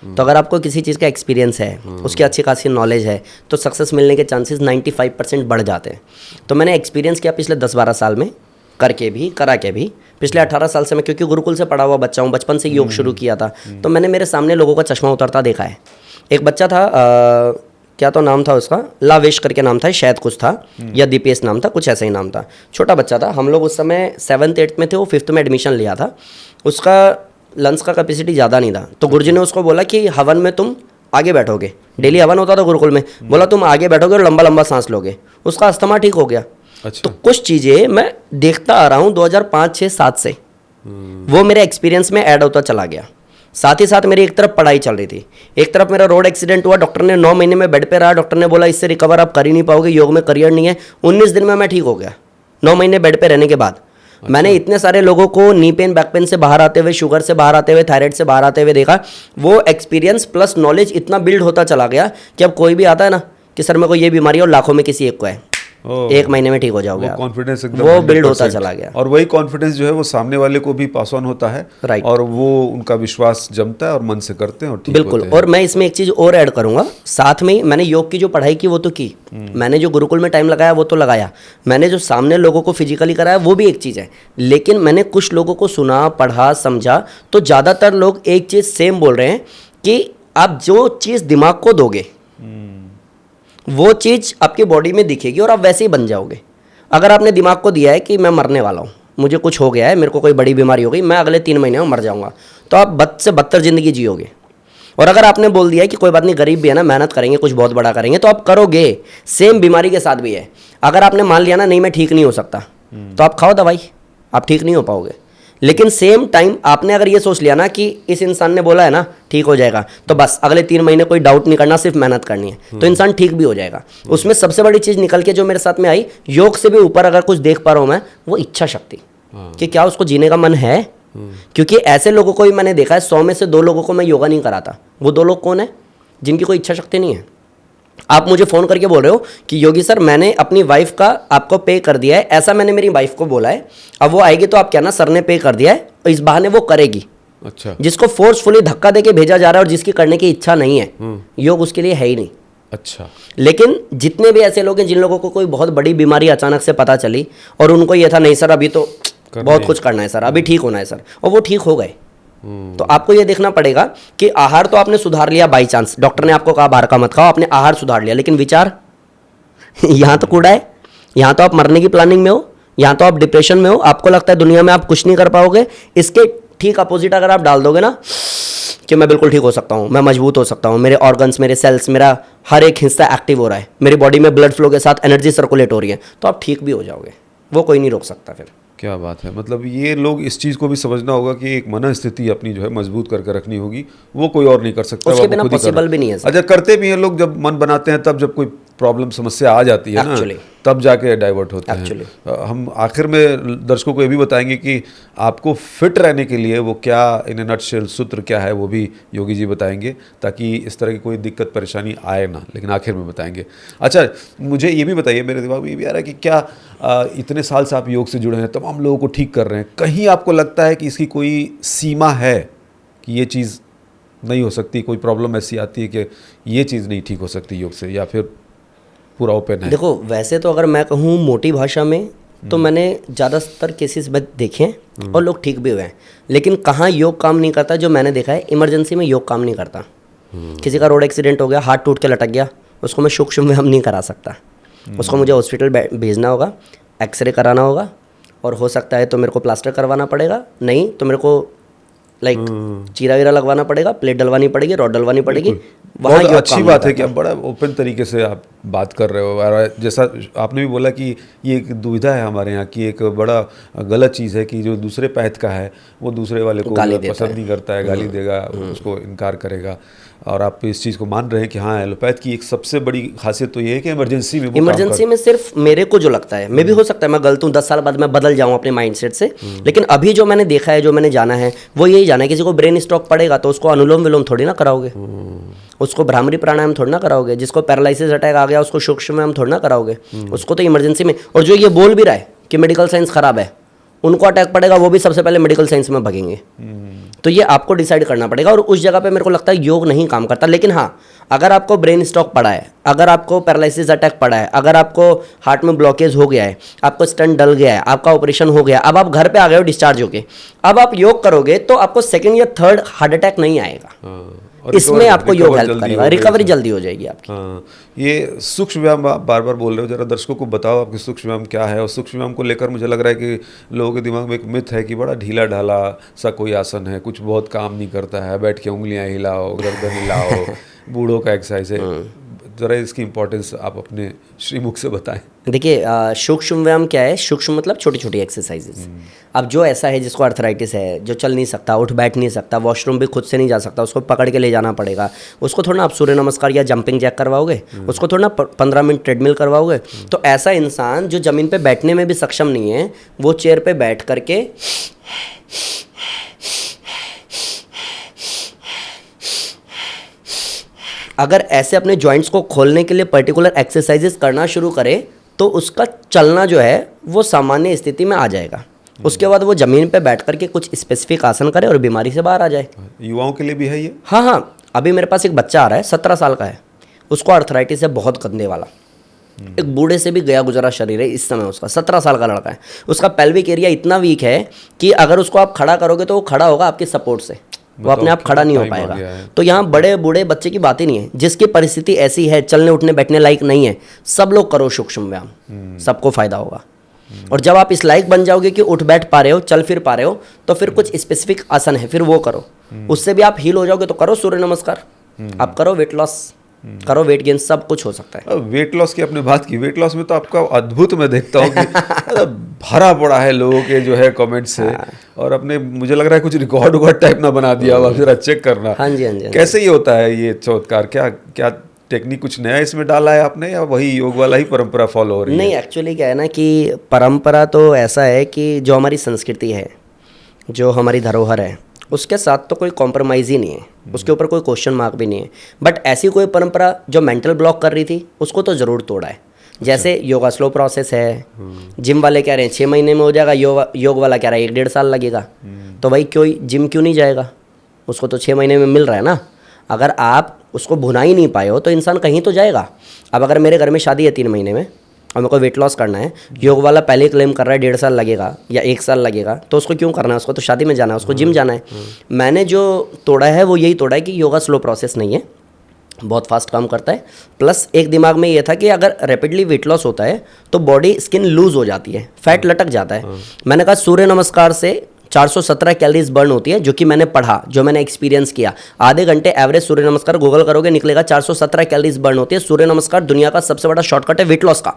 तो अगर आपको किसी चीज़ का एक्सपीरियंस है, उसकी अच्छी खासी नॉलेज है, तो सक्सेस मिलने के चांसेस 95% बढ़ जाते हैं। तो मैंने एक्सपीरियंस किया पिछले 10-12 साल में, करके भी, करा के भी। पिछले 18 साल से मैं, क्योंकि गुरुकुल से पढ़ा हुआ बच्चा हूँ, बचपन से योग शुरू किया था, तो मैंने मेरे सामने लोगों का चश्मा उतरता देखा है। एक बच्चा था, क्या तो नाम था उसका, लावेश करके नाम था, शायद कुछ था, या दीपेश नाम था, कुछ ऐसा ही नाम था। छोटा बच्चा था, हम लोग उस समय 7th 8th में थे, वो 5th में एडमिशन लिया था। उसका लंग्स का कैपेसिटी ज़्यादा नहीं था, तो गुरुजी ने उसको बोला कि हवन में तुम आगे बैठोगे, डेली हवन होता था गुरुकुल में, बोला तुम आगे बैठोगे और लंबा लंबा सांस लोगे। उसका अस्थमा ठीक हो गया। अच्छा। तो कुछ चीज़ें मैं देखता आ रहा हूँ 2005, 6, 7 से, वो मेरे एक्सपीरियंस में ऐड होता चला गया। साथ ही साथ मेरी एक तरफ पढ़ाई चल रही थी, एक तरफ मेरा रोड एक्सीडेंट हुआ, डॉक्टर ने 9 महीने में बेड पे रहा, डॉक्टर ने बोला इससे रिकवर आप कर ही नहीं पाओगे, योग में करियर नहीं है। 19 दिन में मैं ठीक हो गया, 9 महीने बेड पे रहने के बाद। अच्छा। मैंने इतने सारे लोगों को नी पेन, बैक पेन से बाहर आते हुए, शुगर से बाहर आते हुए, थायराइड से बाहर आते हुए देखा। वो एक्सपीरियंस प्लस नॉलेज इतना बिल्ड होता चला गया कि अब कोई भी आता है ना कि सर मेरे को ये बीमारी है और लाखों में किसी एक को है, 1 महीने में ठीक हो जाओगे, कॉन्फिडेंस एकदम वो बिल्ड होता चला गया। और वही कॉन्फिडेंस जो है वो सामने वाले को भी पास ऑन होता है। राइट। और वो उनका विश्वास जमता है और मन से करते हैं और ठीक बिल्कुल होते हैं। और मैं इसमें एक चीज़ और ऐड करूंगा, साथ में ही मैंने योग की जो पढ़ाई की वो तो की, मैंने जो गुरुकुल में टाइम लगाया वो तो लगाया, मैंने जो सामने लोगों को फिजिकली कराया वो भी एक चीज़ है, लेकिन मैंने कुछ लोगों को सुना, पढ़ा, समझा, तो ज़्यादातर लोग एक चीज़ सेम बोल रहे हैं कि आप जो चीज़ दिमाग को दोगे वो चीज़ आपकी बॉडी में दिखेगी और आप वैसे ही बन जाओगे। अगर आपने दिमाग को दिया है कि मैं मरने वाला हूँ, मुझे कुछ हो गया है, मेरे को कोई बड़ी बीमारी हो गई, मैं अगले 3 महीने में मर जाऊँगा, तो आप बद से बदतर ज़िंदगी जियोगे। और अगर आपने बोल दिया है कि कोई बात नहीं, गरीब भी है ना, मेहनत करेंगे, कुछ बहुत बड़ा करेंगे, तो आप करोगे। सेम बीमारी के साथ भी है, अगर आपने मान लिया ना नहीं मैं ठीक नहीं हो सकता, तो आप खाओ दवाई, आप ठीक नहीं हो पाओगे। लेकिन सेम टाइम आपने अगर ये सोच लिया ना कि इस इंसान ने बोला है ना ठीक हो जाएगा, तो बस अगले 3 महीने कोई डाउट नहीं करना, सिर्फ मेहनत करनी है, तो इंसान ठीक भी हो जाएगा। उसमें सबसे बड़ी चीज़ निकल के जो मेरे साथ में आई, योग से भी ऊपर अगर कुछ देख पा रहा हूँ मैं, वो इच्छा शक्ति, कि क्या उसको जीने का मन है। क्योंकि ऐसे लोगों को भी मैंने देखा है, 100 में से 2 लोगों को मैं योगा नहीं कराता। वो 2 लोग कौन है? जिनकी कोई इच्छा शक्ति नहीं है। आप मुझे फ़ोन करके बोल रहे हो कि योगी सर मैंने अपनी वाइफ का आपको पे कर दिया है, ऐसा मैंने मेरी वाइफ को बोला है, अब वो आएगी तो आप कहना सर ने पे कर दिया है, और इस बहाने वो करेगी। अच्छा। जिसको फोर्सफुली धक्का देके भेजा जा रहा है और जिसकी करने की इच्छा नहीं है, योग उसके लिए है ही नहीं। अच्छा। लेकिन जितने भी ऐसे लोग हैं जिन लोगों को कोई बहुत बड़ी बीमारी अचानक से पता चली और उनको ये था नहीं सर अभी तो बहुत कुछ करना है सर, अभी ठीक होना है सर, और वो ठीक हो गए। तो आपको ये देखना पड़ेगा कि आहार तो आपने सुधार लिया बाई चांस, डॉक्टर ने आपको कहा बाहर का मत खाओ, आपने आहार सुधार लिया, लेकिन विचार यहाँ तो कूड़ा है, यहाँ तो आप मरने की प्लानिंग में हो, यहाँ तो आप डिप्रेशन में हो, आपको लगता है दुनिया में आप कुछ नहीं कर पाओगे। इसके ठीक अपोजिट अगर आप डाल दोगे ना कि मैं बिल्कुल ठीक हो सकता हूँ, मैं मजबूत हो सकता हूँ, मेरे ऑर्गन्स, मेरे सेल्स, मेरा हर एक हिस्सा एक्टिव हो रहा है, मेरी बॉडी में ब्लड फ्लो के साथ एनर्जी सर्कुलेट हो रही है, तो आप ठीक भी हो जाओगे, वो कोई नहीं रोक सकता फिर। क्या बात है। मतलब ये लोग इस चीज़ को भी समझना होगा कि एक मन स्थिति अपनी जो है मजबूत करके रखनी होगी, वो कोई और नहीं कर सकता, उसके वो बिना खुद ही पॉसिबल करना। भी नहीं है सर। अच्छा, करते भी हैं लोग, जब मन बनाते हैं तब जब कोई प्रॉब्लम समस्या आ जाती है ना, Actually. तब जाके डाइवर्ट होते Actually. हैं। हम आखिर में दर्शकों को ये भी बताएंगे कि आपको फिट रहने के लिए वो क्या, इन नटशेल सूत्र क्या है, वो भी योगी जी बताएंगे, ताकि इस तरह की कोई दिक्कत परेशानी आए ना, लेकिन आखिर में बताएंगे। अच्छा, मुझे ये भी बताइए, मेरे दिमाग में ये भी आ रहा है कि क्या इतने साल से आप योग से जुड़े हैं, तमाम लोगों को ठीक कर रहे हैं, कहीं आपको लगता है कि इसकी कोई सीमा है कि ये चीज़ नहीं हो सकती, कोई प्रॉब्लम ऐसी आती है कि ये चीज़ नहीं ठीक हो सकती योग से, या फिर पूरा ओपन है? देखो वैसे तो अगर मैं कहूँ मोटी भाषा में तो मैंने ज़्यादातर केसेस में देखे हैं और लोग ठीक भी हुए हैं, लेकिन कहाँ योग काम नहीं करता जो मैंने देखा है, इमरजेंसी में योग काम नहीं करता। किसी का रोड एक्सीडेंट हो गया, हाथ टूट के लटक गया, उसको मैं सूक्ष्म व्यायाम नहीं करा सकता, उसको मुझे हॉस्पिटल भेजना होगा, एक्सरे कराना होगा, और हो सकता है तो मेरे को प्लास्टर करवाना पड़ेगा, नहीं तो मेरे को चीरा वीरा लगवाना पड़ेगा, प्लेट डलवानी पड़ेगी, रॉड डलवानी पड़ेगी। बहुत अच्छी बात है कि आप बड़ा ओपन तरीके से आप बात कर रहे हो। और जैसा आपने भी बोला कि ये एक दुविधा है हमारे यहाँ की, एक बड़ा गलत चीज़ है कि जो दूसरे पैथ का है वो दूसरे वाले को पसंद नहीं करता है, गाली देगा, उसको इनकार करेगा। और आप इस चीज़ को मान रहे हैं कि हाँ, एलोपैथ की एक सबसे बड़ी खासियत तो ये है कि इमरजेंसी में इमरजेंसी में सिर्फ मेरे को जो लगता है, मे भी हो सकता है मैं गलत हूँ, 10 साल बाद मैं बदल जाऊँ अपने माइंडसेट से, लेकिन अभी जो मैंने देखा है, जो मैंने जाना है, वो यही जाना है। किसी को ब्रेन स्ट्रोक पड़ेगा तो उसको अनुलोम विलोम थोड़ी ना कराओगे, उसको भ्रामरी प्राणायाम थोड़ी ना कराओगे, जिसको पैरालिसिस अटैक आ गया उसको सूक्ष्म व्यायाम थोड़ी ना कराओगे, उसको तो इमरजेंसी में। और जो ये बोल भी रहा है कि मेडिकल साइंस खराब है, उनको अटैक पड़ेगा वो भी सबसे पहले मेडिकल साइंस में भागेंगे। तो ये आपको डिसाइड करना पड़ेगा, और उस जगह पे मेरे को लगता है योग नहीं काम करता। लेकिन हाँ, अगर आपको ब्रेन स्ट्रोक पड़ा है, अगर आपको पैरालिसिस अटैक पड़ा है, अगर आपको हार्ट में ब्लॉकेज हो गया है, आपको स्टंट डल गया है, आपका ऑपरेशन हो गया, अब आप घर पे आ गए हो डिस्चार्ज होके, अब आप योग करोगे तो आपको सेकंड या थर्ड हार्ट अटैक नहीं आएगा। इसमें आपको योग हेल्प करेगा, रिकवरी जल्दी हो जाएगी आपकी। हाँ, ये सूक्ष्म व्यायाम आप बार बार बोल रहे हो, जरा दर्शकों को बताओ आपके सूक्ष्म व्यायाम क्या है। और सूक्ष्म व्यायाम को लेकर मुझे लग रहा है कि लोगों के दिमाग में एक मिथ है कि बड़ा ढीला ढाला सा कोई आसन है, कुछ बहुत काम नहीं करता है, बैठ के उंगलियां हिलाओ, गर्दन हिलाओ, बूढ़ों का एक्सरसाइज है। ज़रा इसकी इंपॉर्टेंस आप अपने श्रीमुख से बताएं। देखिए सूक्ष्म व्यायाम क्या है, सूक्ष्म मतलब छोटी छोटी एक्सरसाइजेस। अब जो ऐसा है जिसको अर्थराइटिस है, जो चल नहीं सकता, उठ बैठ नहीं सकता, वॉशरूम भी खुद से नहीं जा सकता, उसको पकड़ के ले जाना पड़ेगा, उसको थोड़ा ना आप सूर्य नमस्कार या जंपिंग जैक करवाओगे, उसको थोड़ा ना 15 मिनट ट्रेडमिल करवाओगे। तो ऐसा इंसान जो ज़मीन पे बैठने में भी सक्षम नहीं है, वो चेयर पे बैठ करके अगर ऐसे अपने जॉइंट्स को खोलने के लिए पर्टिकुलर एक्सरसाइजेस करना शुरू करे तो उसका चलना जो है वो सामान्य स्थिति में आ जाएगा। उसके बाद वो ज़मीन पे बैठ करके कुछ स्पेसिफिक आसन करे और बीमारी से बाहर आ जाए। युवाओं के लिए भी है ये? हाँ हाँ, अभी मेरे पास एक बच्चा आ रहा है, 17 साल का है, उसको अर्थराइटिस है बहुत गंदे वाला, एक बूढ़े से भी गया गुजरा शरीर है इस समय उसका, 17 साल का लड़का है। उसका पेल्विक एरिया इतना वीक है कि अगर उसको आप खड़ा करोगे तो वो खड़ा होगा आपके सपोर्ट से, वो अपने आप खड़ा नहीं हो पाएगा। तो यहाँ बड़े बूढ़े बच्चे की बात ही नहीं है, जिसकी परिस्थिति ऐसी है, चलने उठने बैठने लायक नहीं है, सब लोग करो सूक्ष्म व्यायाम, सबको फायदा होगा। और जब आप इस लायक बन जाओगे कि उठ बैठ पा रहे हो, चल फिर पा रहे हो, तो फिर कुछ स्पेसिफिक आसन है, फिर वो करो, उससे भी आप हील हो जाओगे। तो करो सूर्य नमस्कार, आप करो वेट लॉस, करो वेट गेन, सब कुछ हो सकता है। वेट लॉस की आपने बात की, वेट लॉस में तो आपका अद्भुत मैं देखता हूँ कि भरा पड़ा है लोगों के जो है कमेंट से, और अपने मुझे लग रहा है कुछ रिकॉर्ड टाइप ना बना दिया हुआ, जरा चेक करना। हाँ जी, हाँ जी। कैसे ये होता है ये चमत्कार? क्या क्या टेक्निक कुछ नया इसमें डाला है आपने, या वही योग वाला ही परंपरा फॉलो हो रही है? नहीं, एक्चुअली क्या है ना कि परंपरा तो ऐसा है कि जो हमारी संस्कृति है, जो हमारी धरोहर है, उसके साथ तो कोई कॉम्प्रोमाइज़ ही नहीं है, उसके ऊपर कोई क्वेश्चन मार्क भी नहीं है। बट ऐसी कोई परंपरा जो मेंटल ब्लॉक कर रही थी उसको तो ज़रूर तोड़ा है। जैसे योगा स्लो प्रोसेस है, जिम वाले कह रहे हैं 6 महीने में हो जाएगा, योग वाला कह रहा है 1-1.5 साल लगेगा। तो भाई जिम क्यों नहीं जाएगा? उसको तो 6 महीने में मिल रहा है ना। अगर आप उसको भुना ही नहीं पाए हो तो इंसान कहीं तो जाएगा। अब अगर मेरे घर में शादी है 3 महीने में और मेरे को वेट लॉस करना है, योग वाला पहले ही क्लेम कर रहा है 1.5 साल लगेगा या 1 साल लगेगा, तो उसको क्यों करना है? उसको तो शादी में जाना है, उसको जिम जाना है। मैंने जो तोड़ा है वो यही तोड़ा है कि योगा स्लो प्रोसेस नहीं है, बहुत फास्ट काम करता है। प्लस एक दिमाग में ये था कि अगर रैपिडली वेट लॉस होता है तो बॉडी स्किन लूज हो जाती है, फैट लटक जाता है। मैंने कहा सूर्य नमस्कार से 417 कैलोरीज बर्न होती है, जो कि मैंने पढ़ा, जो मैंने एक्सपीरियंस किया। आधे घंटे एवरेज सूर्य नमस्कार गूगल करोगे निकलेगा 417 कैलोरीज बर्न होती है। सूर्य नमस्कार दुनिया का सबसे बड़ा शॉर्टकट है वेट लॉस का।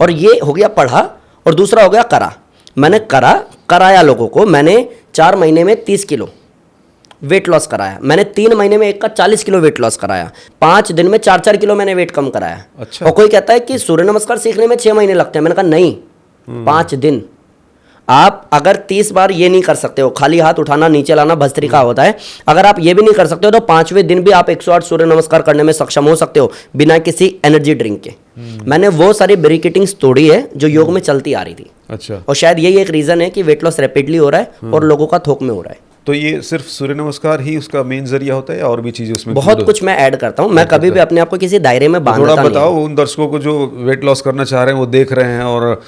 और ये हो गया पढ़ा, और दूसरा हो गया करा। मैंने कराया लोगों को। मैंने 4 महीने में 30 किलो वेट लॉस कराया। मैंने 3 महीने में एक का 40 किलो वेट लॉस कराया। 5 दिन में 4-4 किलो मैंने वेट कम कराया। अच्छा। और कोई कहता है कि सूर्य नमस्कार सीखने में 6 महीने लगते हैं। मैंने कहा नहीं, 5 दिन। आप अगर 30 बार ये नहीं कर सकते हो, खाली हाथ उठाना नीचे लाना भस्त्रिका होता है, अगर आप ये भी नहीं कर सकते हो तो 5वें दिन भी आप 108 सूर्य नमस्कार करने में सक्षम हो सकते हो बिना किसी एनर्जी ड्रिंक के। मैंने वो सारी बैरिकेडिंग्स तोड़ी है जो योग में चलती आ रही थी। अच्छा। और शायद यही एक रीजन है कि वेट लॉस रैपिडली हो रहा है और लोगों का थोक में हो रहा है। तो ये सिर्फ सूर्य नमस्कार ही उसका मेन जरिया होता है या और भी चीजें उसमें? बहुत कुछ मैं ऐड करता हूँ। मैं कभी भी अपने आप को किसी दायरे में बांधता नहीं। थोड़ा बताओ उन दर्शकों को जो वेट लॉस करना चाह रहे हैं, वो देख रहे हैं और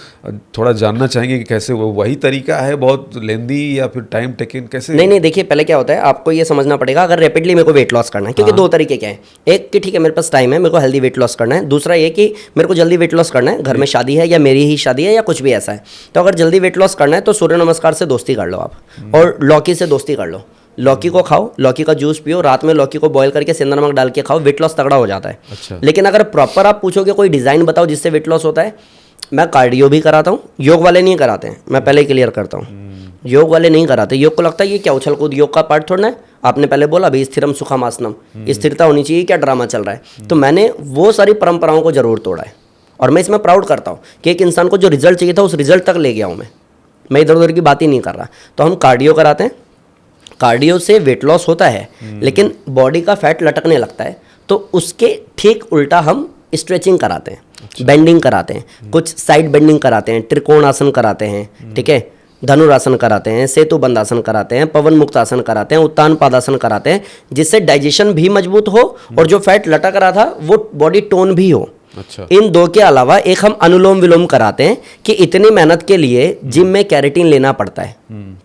थोड़ा जानना चाहेंगे कि कैसे वो वही तरीका है, बहुत लेंदी या फिर टाइम टेकिंग, कैसे? नहीं, देखिए पहले क्या होता है, आपको ये समझना पड़ेगा। अगर रैपिडली मेरे को वेट लॉस करना है, क्योंकि 2 तरीके क्या है। एक कि ठीक है मेरे पास टाइम है, मेरे को हेल्दी वेट लॉस करना है। दूसरा ये कि मेरे को जल्दी वेट लॉस करना है, घर में शादी है या मेरी ही शादी है या कुछ भी ऐसा है। तो अगर जल्दी वेट लॉस करना है तो सूर्य नमस्कार से दोस्ती कर लो आप, और लौकी से दोस्ती कर लो। लौकी को खाओ, लौकी का जूस पियो, रात में लौकी को बॉईल करके सेंधा नमक डाल के खाओ, वेट लॉस तगड़ा हो जाता है। अच्छा। लेकिन अगर प्रॉपर आप पूछोगे कोई डिज़ाइन बताओ जिससे वेट लॉस होता है, मैं कार्डियो भी कराता हूँ। योग वाले नहीं कराते हैं, मैं पहले ही क्लियर करता हूँ। योग वाले नहीं कराते। योग को लगता है ये क्या उछल कूद योग का पार्ट थोड़ा है। आपने पहले बोला अभी स्थिरम सुखम आसनम, स्थिरता होनी चाहिए, क्या ड्रामा चल रहा है? तो मैंने वो सारी परंपराओं को जरूर तोड़ा है, और मैं इसमें प्राउड करता हूँ कि एक इंसान को जो रिजल्ट चाहिए था उस रिजल्ट तक ले गया हूँ मैं इधर उधर की बात ही नहीं कर रहा। तो हम कार्डियो कराते हैं, कार्डियो से वेट लॉस होता है, लेकिन बॉडी का फैट लटकने लगता है, तो उसके ठीक उल्टा हम स्ट्रेचिंग कराते हैं। अच्छा। बेंडिंग कराते हैं, कुछ साइड बेंडिंग कराते हैं, त्रिकोण आसन कराते हैं, ठीक है, धनुरासन कराते हैं, सेतु बंदासन कराते हैं, पवन मुक्त आसन कराते हैं, उत्तान पादासन कराते हैं, जिससे डाइजेशन भी मजबूत हो और जो फैट लटक रहा था वो बॉडी टोन भी हो। अच्छा। इन 2 के अलावा एक हम अनुलोम विलोम कराते हैं कि इतनी मेहनत के लिए जिम में कैरेटीन लेना पड़ता है,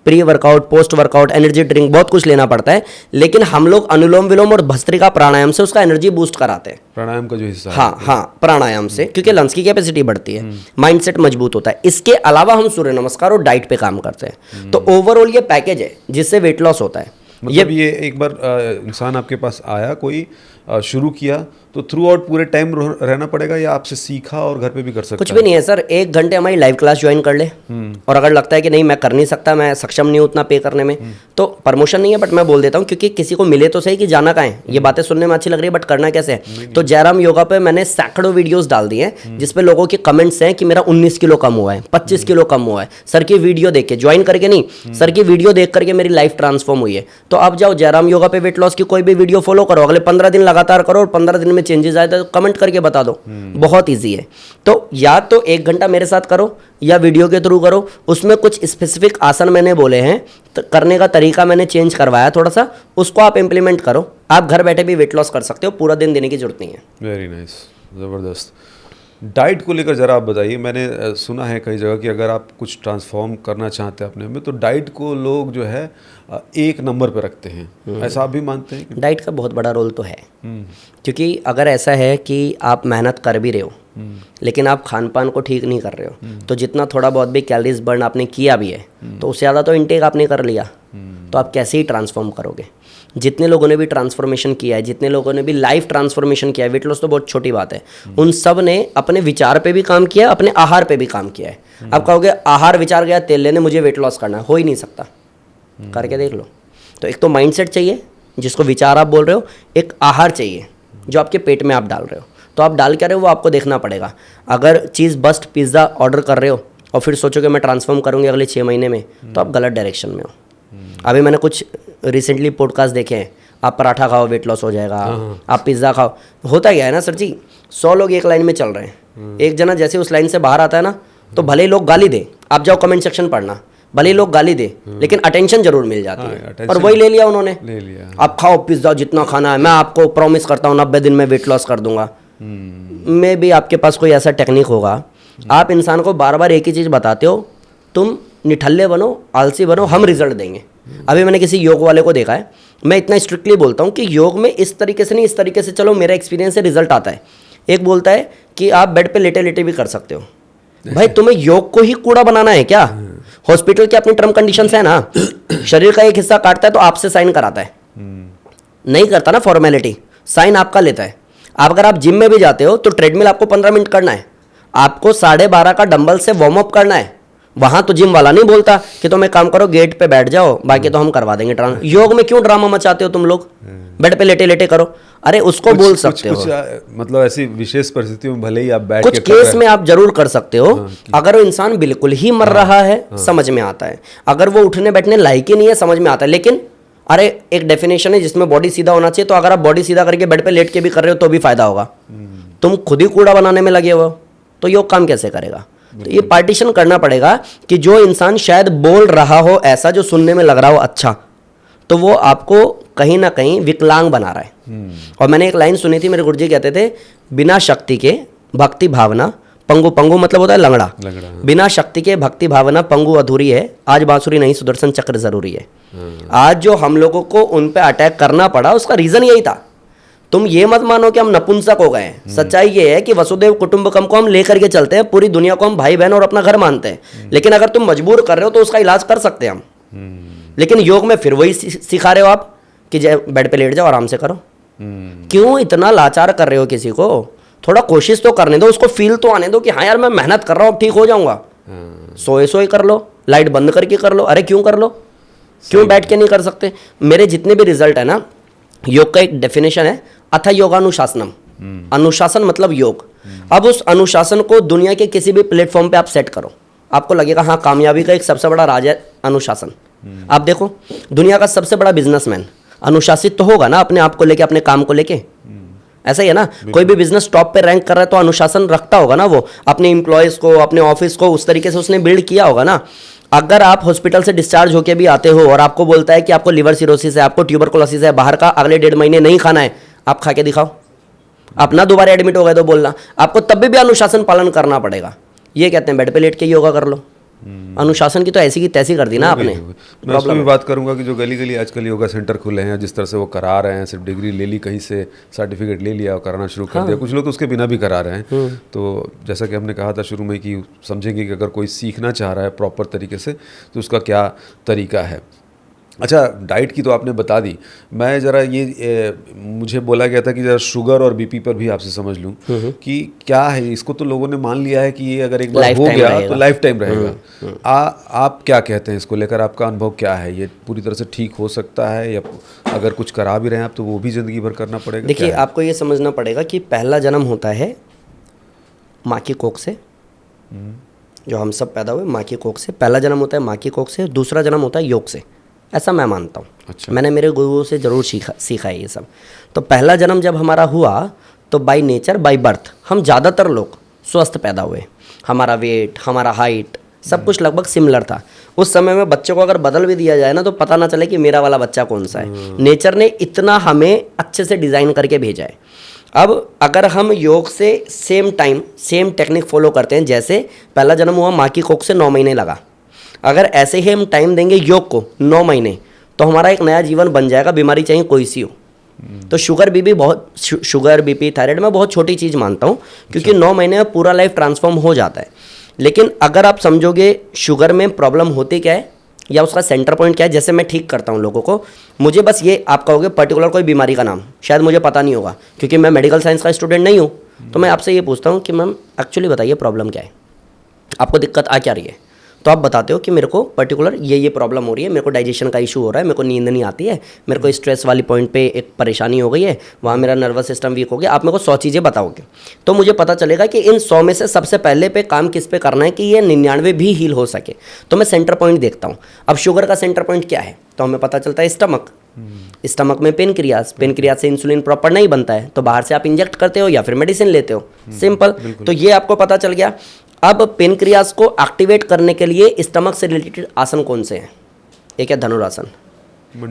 pre workout, post workout, energy drink, बहुत कुछ लेना पड़ता है, लेकिन हम लोग अनुलोम विलोम और भस्त्रिका प्राणायाम से उसका एनर्जी बूस्ट कराते हैं। प्राणायाम का जो हिस्सा है। हाँ, प्राणायाम से, क्योंकि लंग्स की कैपेसिटी बढ़ती है, माइंडसेट मजबूत होता है। इसके अलावा हम सूर्य नमस्कार और डाइट पे काम करते हैं। तो ओवरऑल ये पैकेज है जिससे वेट लॉस होता है। मतलब ये एक बार इंसान आपके पास आया, कोई शुरू किया, तो थ्रू आउट पूरे टाइम रहना पड़ेगा या आपसे सीखा और घर पे भी कर सकता है? कुछ भी नहीं है सर, 1 घंटे हमारी लाइव क्लास ज्वाइन कर ले, और अगर लगता है कि नहीं मैं कर नहीं सकता, मैं सक्षम नहीं हूँ उतना पे करने में, तो प्रमोशन नहीं है, बट मैं बोल देता हूँ क्योंकि किसी को मिले तो सही कि जाना कहाँ है। ये बातें सुनने में अच्छी लग रही है बट करना कैसे है। तो जयराम योगा पे मैंने सैकड़ों वीडियोस डाल दिए हैं जिसपे लोगों के कमेंट्स हैं कि मेरा 19 किलो कम हुआ है, 25 किलो कम हुआ है। सर की वीडियो देख के, ज्वाइन करके नहीं, सर की वीडियो देख करके मेरी लाइफ ट्रांसफॉर्म हुई है। तो अब जाओ जयराम योगा पे वेट लॉस की कोई भी वीडियो फॉलो करो, अगले 15 दिन लगातार करो और 15 दिन में चेंजेस आए तो कमेंट करके बता दो। बहुत इजी है। तो या तो 1 घंटा मेरे साथ करो या वीडियो के थ्रू करो, उसमें कुछ स्पेसिफिक आसन मैंने बोले हैं, तो करने का तरीका मैंने चेंज करवाया थोड़ा सा, उसको आप इंप्लीमेंट करो। आप घर बैठे भी वेट लॉस कर सकते हो, पूरा दिन देने की जरूरत नहीं है। वेरी नाइस, ज़बरदस्त। डाइट को लेकर ज़रा आप बताइए। मैंने सुना है कई जगह कि अगर आप कुछ ट्रांसफॉर्म करना चाहते हैं अपने में, तो डाइट को लोग जो है 1 नंबर पर रखते हैं। ऐसा आप भी मानते हैं? डाइट का बहुत बड़ा रोल तो है, क्योंकि अगर ऐसा है कि आप मेहनत कर भी रहे हो लेकिन आप खान पान को ठीक नहीं कर रहे हो, तो जितना थोड़ा बहुत भी कैलोरीज बर्न आपने किया भी है तो उससे ज़्यादा तो इनटेक आपने कर लिया, तो आप कैसे ही ट्रांसफॉर्म करोगे। जितने लोगों ने भी ट्रांसफॉर्मेशन किया है, जितने लोगों ने भी लाइफ ट्रांसफॉर्मेशन किया है, वेट लॉस तो बहुत छोटी बात है, उन सब ने अपने विचार पे भी काम किया, अपने आहार पे भी काम किया है। आप कहोगे आहार विचार गया तेल लेने, मुझे वेट लॉस करना है, हो ही नहीं सकता। करके देख लो। तो एक तो माइंडसेट चाहिए जिसको विचार आप बोल रहे हो, एक आहार चाहिए जो आपके पेट में आप डाल रहे हो। तो आप डाल क्या रहे हो वो आपको देखना पड़ेगा। अगर चीज़ बस्ट पिज़्ज़ा ऑर्डर कर रहे हो और फिर सोचोगे मैं ट्रांसफॉर्म करूँगी अगले 6 महीने में, तो आप गलत डायरेक्शन में हो। अभी मैंने कुछ रिसेंटली पॉडकास्ट देखे हैं, आप पराठा खाओ वेट लॉस हो जाएगा, आप पिज्ज़ा खाओ। होता क्या है ना सर जी, 100 लोग एक लाइन में चल रहे हैं, एक जना जैसे उस लाइन से बाहर आता है ना, तो भले ही लोग गाली दे, आप जाओ कमेंट सेक्शन पढ़ना, भले ही लोग गाली दे लेकिन अटेंशन जरूर मिल जाती है। और वही ले लिया उन्होंने, ले लिया। आप खाओ पिज्ज़ा जितना खाना है, मैं आपको प्रॉमिस करता हूँ 90 दिन में वेट लॉस कर दूंगा। मे भी आपके पास कोई ऐसा टेक्निक होगा, आप इंसान को बार बार एक ही चीज़ बताते हो, तुम निठल्ले बनो, आलसी बनो, हम रिजल्ट देंगे। अभी मैंने किसी योग वाले को देखा है, मैं इतना स्ट्रिक्टली बोलता हूँ कि योग में इस तरीके से नहीं, इस तरीके से चलो, मेरा एक्सपीरियंस से रिजल्ट आता है। एक बोलता है कि आप बेड पे लेटे लेटे भी कर सकते हो। भाई तुम्हें योग को ही कूड़ा बनाना है क्या? हॉस्पिटल की अपनी टर्म कंडीशंस है ना, शरीर का एक हिस्सा काटता है तो आपसे साइन कराता है, नहीं करता ना फॉर्मेलिटी, साइन आपका लेता है। आप अगर आप जिम में भी जाते हो तो ट्रेडमिल आपको 15 मिनट करना है, आपको 12:30 का डंबल से वार्म अप करना है। वहां तो जिम वाला नहीं बोलता कि तुम एक काम करो गेट पे बैठ जाओ, बाकी तो हम करवा देंगे ड्रामा। योग में क्यों ड्रामा मचाते हो तुम लोग? बेड पे लेटे लेटे करो। अरे उसको बोल सकते हो, मतलब ऐसी विशेष परिस्थितियों में भले ही आप बैठ कुछ केस में आप जरूर कर सकते हो। अगर वो इंसान बिल्कुल ही मर रहा है, समझ में आता है। अगर वो उठने बैठने लायक ही नहीं है, समझ में आता है। लेकिन अरे एक डेफिनेशन है जिसमें बॉडी सीधा होना चाहिए, तो अगर आप बॉडी सीधा करके बेड पे लेट के भी कर रहे हो तो भी फायदा होगा। तुम खुद ही कूड़ा बनाने में लगे हो तो योग काम कैसे करेगा? तो ये पार्टीशन करना पड़ेगा कि जो इंसान शायद बोल रहा हो ऐसा जो सुनने में लग रहा हो अच्छा, तो वो आपको कहीं ना कहीं विकलांग बना रहा है। और मैंने एक लाइन सुनी थी, मेरे गुरुजी कहते थे, बिना शक्ति के भक्ति भावना पंगु, पंगु मतलब होता है लंगड़ा, बिना शक्ति के भक्ति भावना पंगु अधूरी है, आज बांसुरी नहीं सुदर्शन चक्र जरूरी है। आज जो हम लोगों को उन पे अटैक करना पड़ा उसका रीजन यही था। तुम ये मत मानो कि हम नपुंसक हो गए हैं। सच्चाई ये है कि वसुदेव कुटुंबकम को हम लेकर के चलते हैं, पूरी दुनिया को हम भाई बहन और अपना घर मानते हैं। लेकिन अगर तुम मजबूर कर रहे हो तो उसका इलाज कर सकते हैं हम। लेकिन योग में फिर वही सिखा रहे हो आप कि बेड पे लेट जाओ आराम से करो। क्यों इतना लाचार कर रहे हो किसी को? थोड़ा कोशिश तो करने दो, उसको फील तो आने दो कि हाँ यार मैं मेहनत कर रहा हूँ, ठीक हो जाऊंगा। सोए सोए कर लो, लाइट बंद करके कर लो। अरे क्यों कर लो, क्यों बैठ के नहीं कर सकते? मेरे जितने भी रिजल्ट है ना, योग का एक डेफिनेशन है अथ योगानुशासनम। अनुशासन मतलब योग। अब उस अनुशासन को दुनिया के किसी भी प्लेटफॉर्म पे आप सेट करो, आपको लगेगा हाँ कामयाबी का एक सबसे बड़ा राज है अनुशासन। आप देखो दुनिया का सबसे बड़ा बिजनेसमैन अनुशासित तो होगा ना, अपने आप को लेके, अपने काम को लेके। ऐसा ही है ना, कोई भी बिजनेस टॉप पे रैंक कर रहा है तो अनुशासन रखता होगा ना, वो अपने एम्प्लॉयज को, अपने ऑफिस को उस तरीके से उसने बिल्ड किया होगा ना। अगर आप हॉस्पिटल से डिस्चार्ज होके भी आते हो और आपको बोलता है कि आपको लिवर सिरोसिस है, आपको ट्यूबरकुलोसिस है, बाहर का अगले 1.5 महीने नहीं खाना है, आप खा के दिखाओ। आप ना दोबारा एडमिट हो गए तो बोलना, आपको तब भी अनुशासन पालन करना पड़ेगा। ये कहते हैं बेड पे लेट के योगा कर लो। अनुशासन की तो ऐसी की तैसी कर दी ना आपने। मैं उसमें भी बात करूंगा कि जो गली गली आजकल योगा सेंटर खुले हैं, जिस तरह से वो करा रहे हैं, सिर्फ डिग्री ले ली कहीं से, सर्टिफिकेट ले लिया और कराना शुरू कर दिया। कुछ लोग तो उसके बिना भी करा रहे हैं। तो जैसा कि हमने कहा था शुरू में कि समझेंगे कि अगर कोई सीखना चाह रहा है प्रॉपर तरीके से तो उसका क्या तरीका है। अच्छा, डाइट की तो आपने बता दी। मैं ज़रा मुझे बोला गया था कि ज़रा शुगर और बीपी पर भी आपसे समझ लूं कि क्या है। इसको तो लोगों ने मान लिया है कि ये अगर एक बार हो गया तो लाइफ टाइम रहेगा। आप क्या कहते हैं इसको लेकर? आपका अनुभव क्या है? ये पूरी तरह से ठीक हो सकता है या अगर कुछ करा भी रहे हैं आप तो वो भी ज़िंदगी भर करना पड़ेगा? देखिए, आपको ये समझना पड़ेगा कि पहला जन्म होता है माँ की कोख से। जो हम सब पैदा हुए माँ की कोख से, पहला जन्म होता है माँ की कोख से। दूसरा जन्म होता है योग से, ऐसा मैं मानता हूँ। अच्छा। मैंने मेरे गुरुओं से ज़रूर सीखा है ये सब। तो पहला जन्म जब हमारा हुआ तो बाय नेचर, बाय बर्थ हम ज़्यादातर लोग स्वस्थ पैदा हुए। हमारा वेट, हमारा हाइट, सब कुछ लगभग सिमिलर था। उस समय में बच्चे को अगर बदल भी दिया जाए ना तो पता ना चले कि मेरा वाला बच्चा कौन सा है। नेचर ने इतना हमें अच्छे से डिज़ाइन करके भेजा है। अब अगर हम योग से same time same technique follow करते हैं, जैसे पहला जन्म हुआ माँ की कोख से 9 महीने लगा, अगर ऐसे ही हम टाइम देंगे योग को 9 महीने, तो हमारा एक नया जीवन बन जाएगा, बीमारी चाहे कोई सी हो। तो शुगर बीपी थायराइड मैं बहुत छोटी चीज़ मानता हूँ, क्योंकि 9 महीने में पूरा लाइफ ट्रांसफॉर्म हो जाता है। लेकिन अगर आप समझोगे शुगर में प्रॉब्लम होती क्या है या उसका सेंटर पॉइंट क्या है, जैसे मैं ठीक करता हूँ लोगों को, मुझे बस ये आप कहोगे पर्टिकुलर कोई बीमारी का नाम शायद मुझे पता नहीं होगा, क्योंकि मैं मेडिकल साइंस का स्टूडेंट नहीं हूँ। तो मैं आपसे ये पूछता हूँ कि मैम एक्चुअली बताइए प्रॉब्लम क्या है, आपको दिक्कत आ क्या रही है? तो आप बताते हो कि मेरे को पर्टिकुलर ये प्रॉब्लम हो रही है, मेरे को डाइजेशन का इशू हो रहा है, मेरे को नींद नहीं आती है, मेरे को स्ट्रेस वाली पॉइंट पे एक परेशानी हो गई है, वहाँ मेरा नर्वस सिस्टम वीक हो गया। आप मेरे को 100 चीज़ें बताओगे तो मुझे पता चलेगा कि इन 100 में से सबसे पहले पे काम किस पे करना है कि ये 99 भी हील हो सके। तो मैं सेंटर पॉइंट देखता हूँ। अब शुगर का सेंटर पॉइंट क्या है, तो हमें पता चलता है स्टमक। स्टमक में पेनक्रियाज से इंसुलिन प्रॉपर नहीं बनता है, तो बाहर से आप इंजेक्ट करते हो या फिर मेडिसिन लेते हो, सिंपल। तो ये आपको पता चल गया। अब पेनक्रियाज को एक्टिवेट करने के लिए स्टमक से रिलेटेड आसन कौन से हैं? एक है धनुरासन,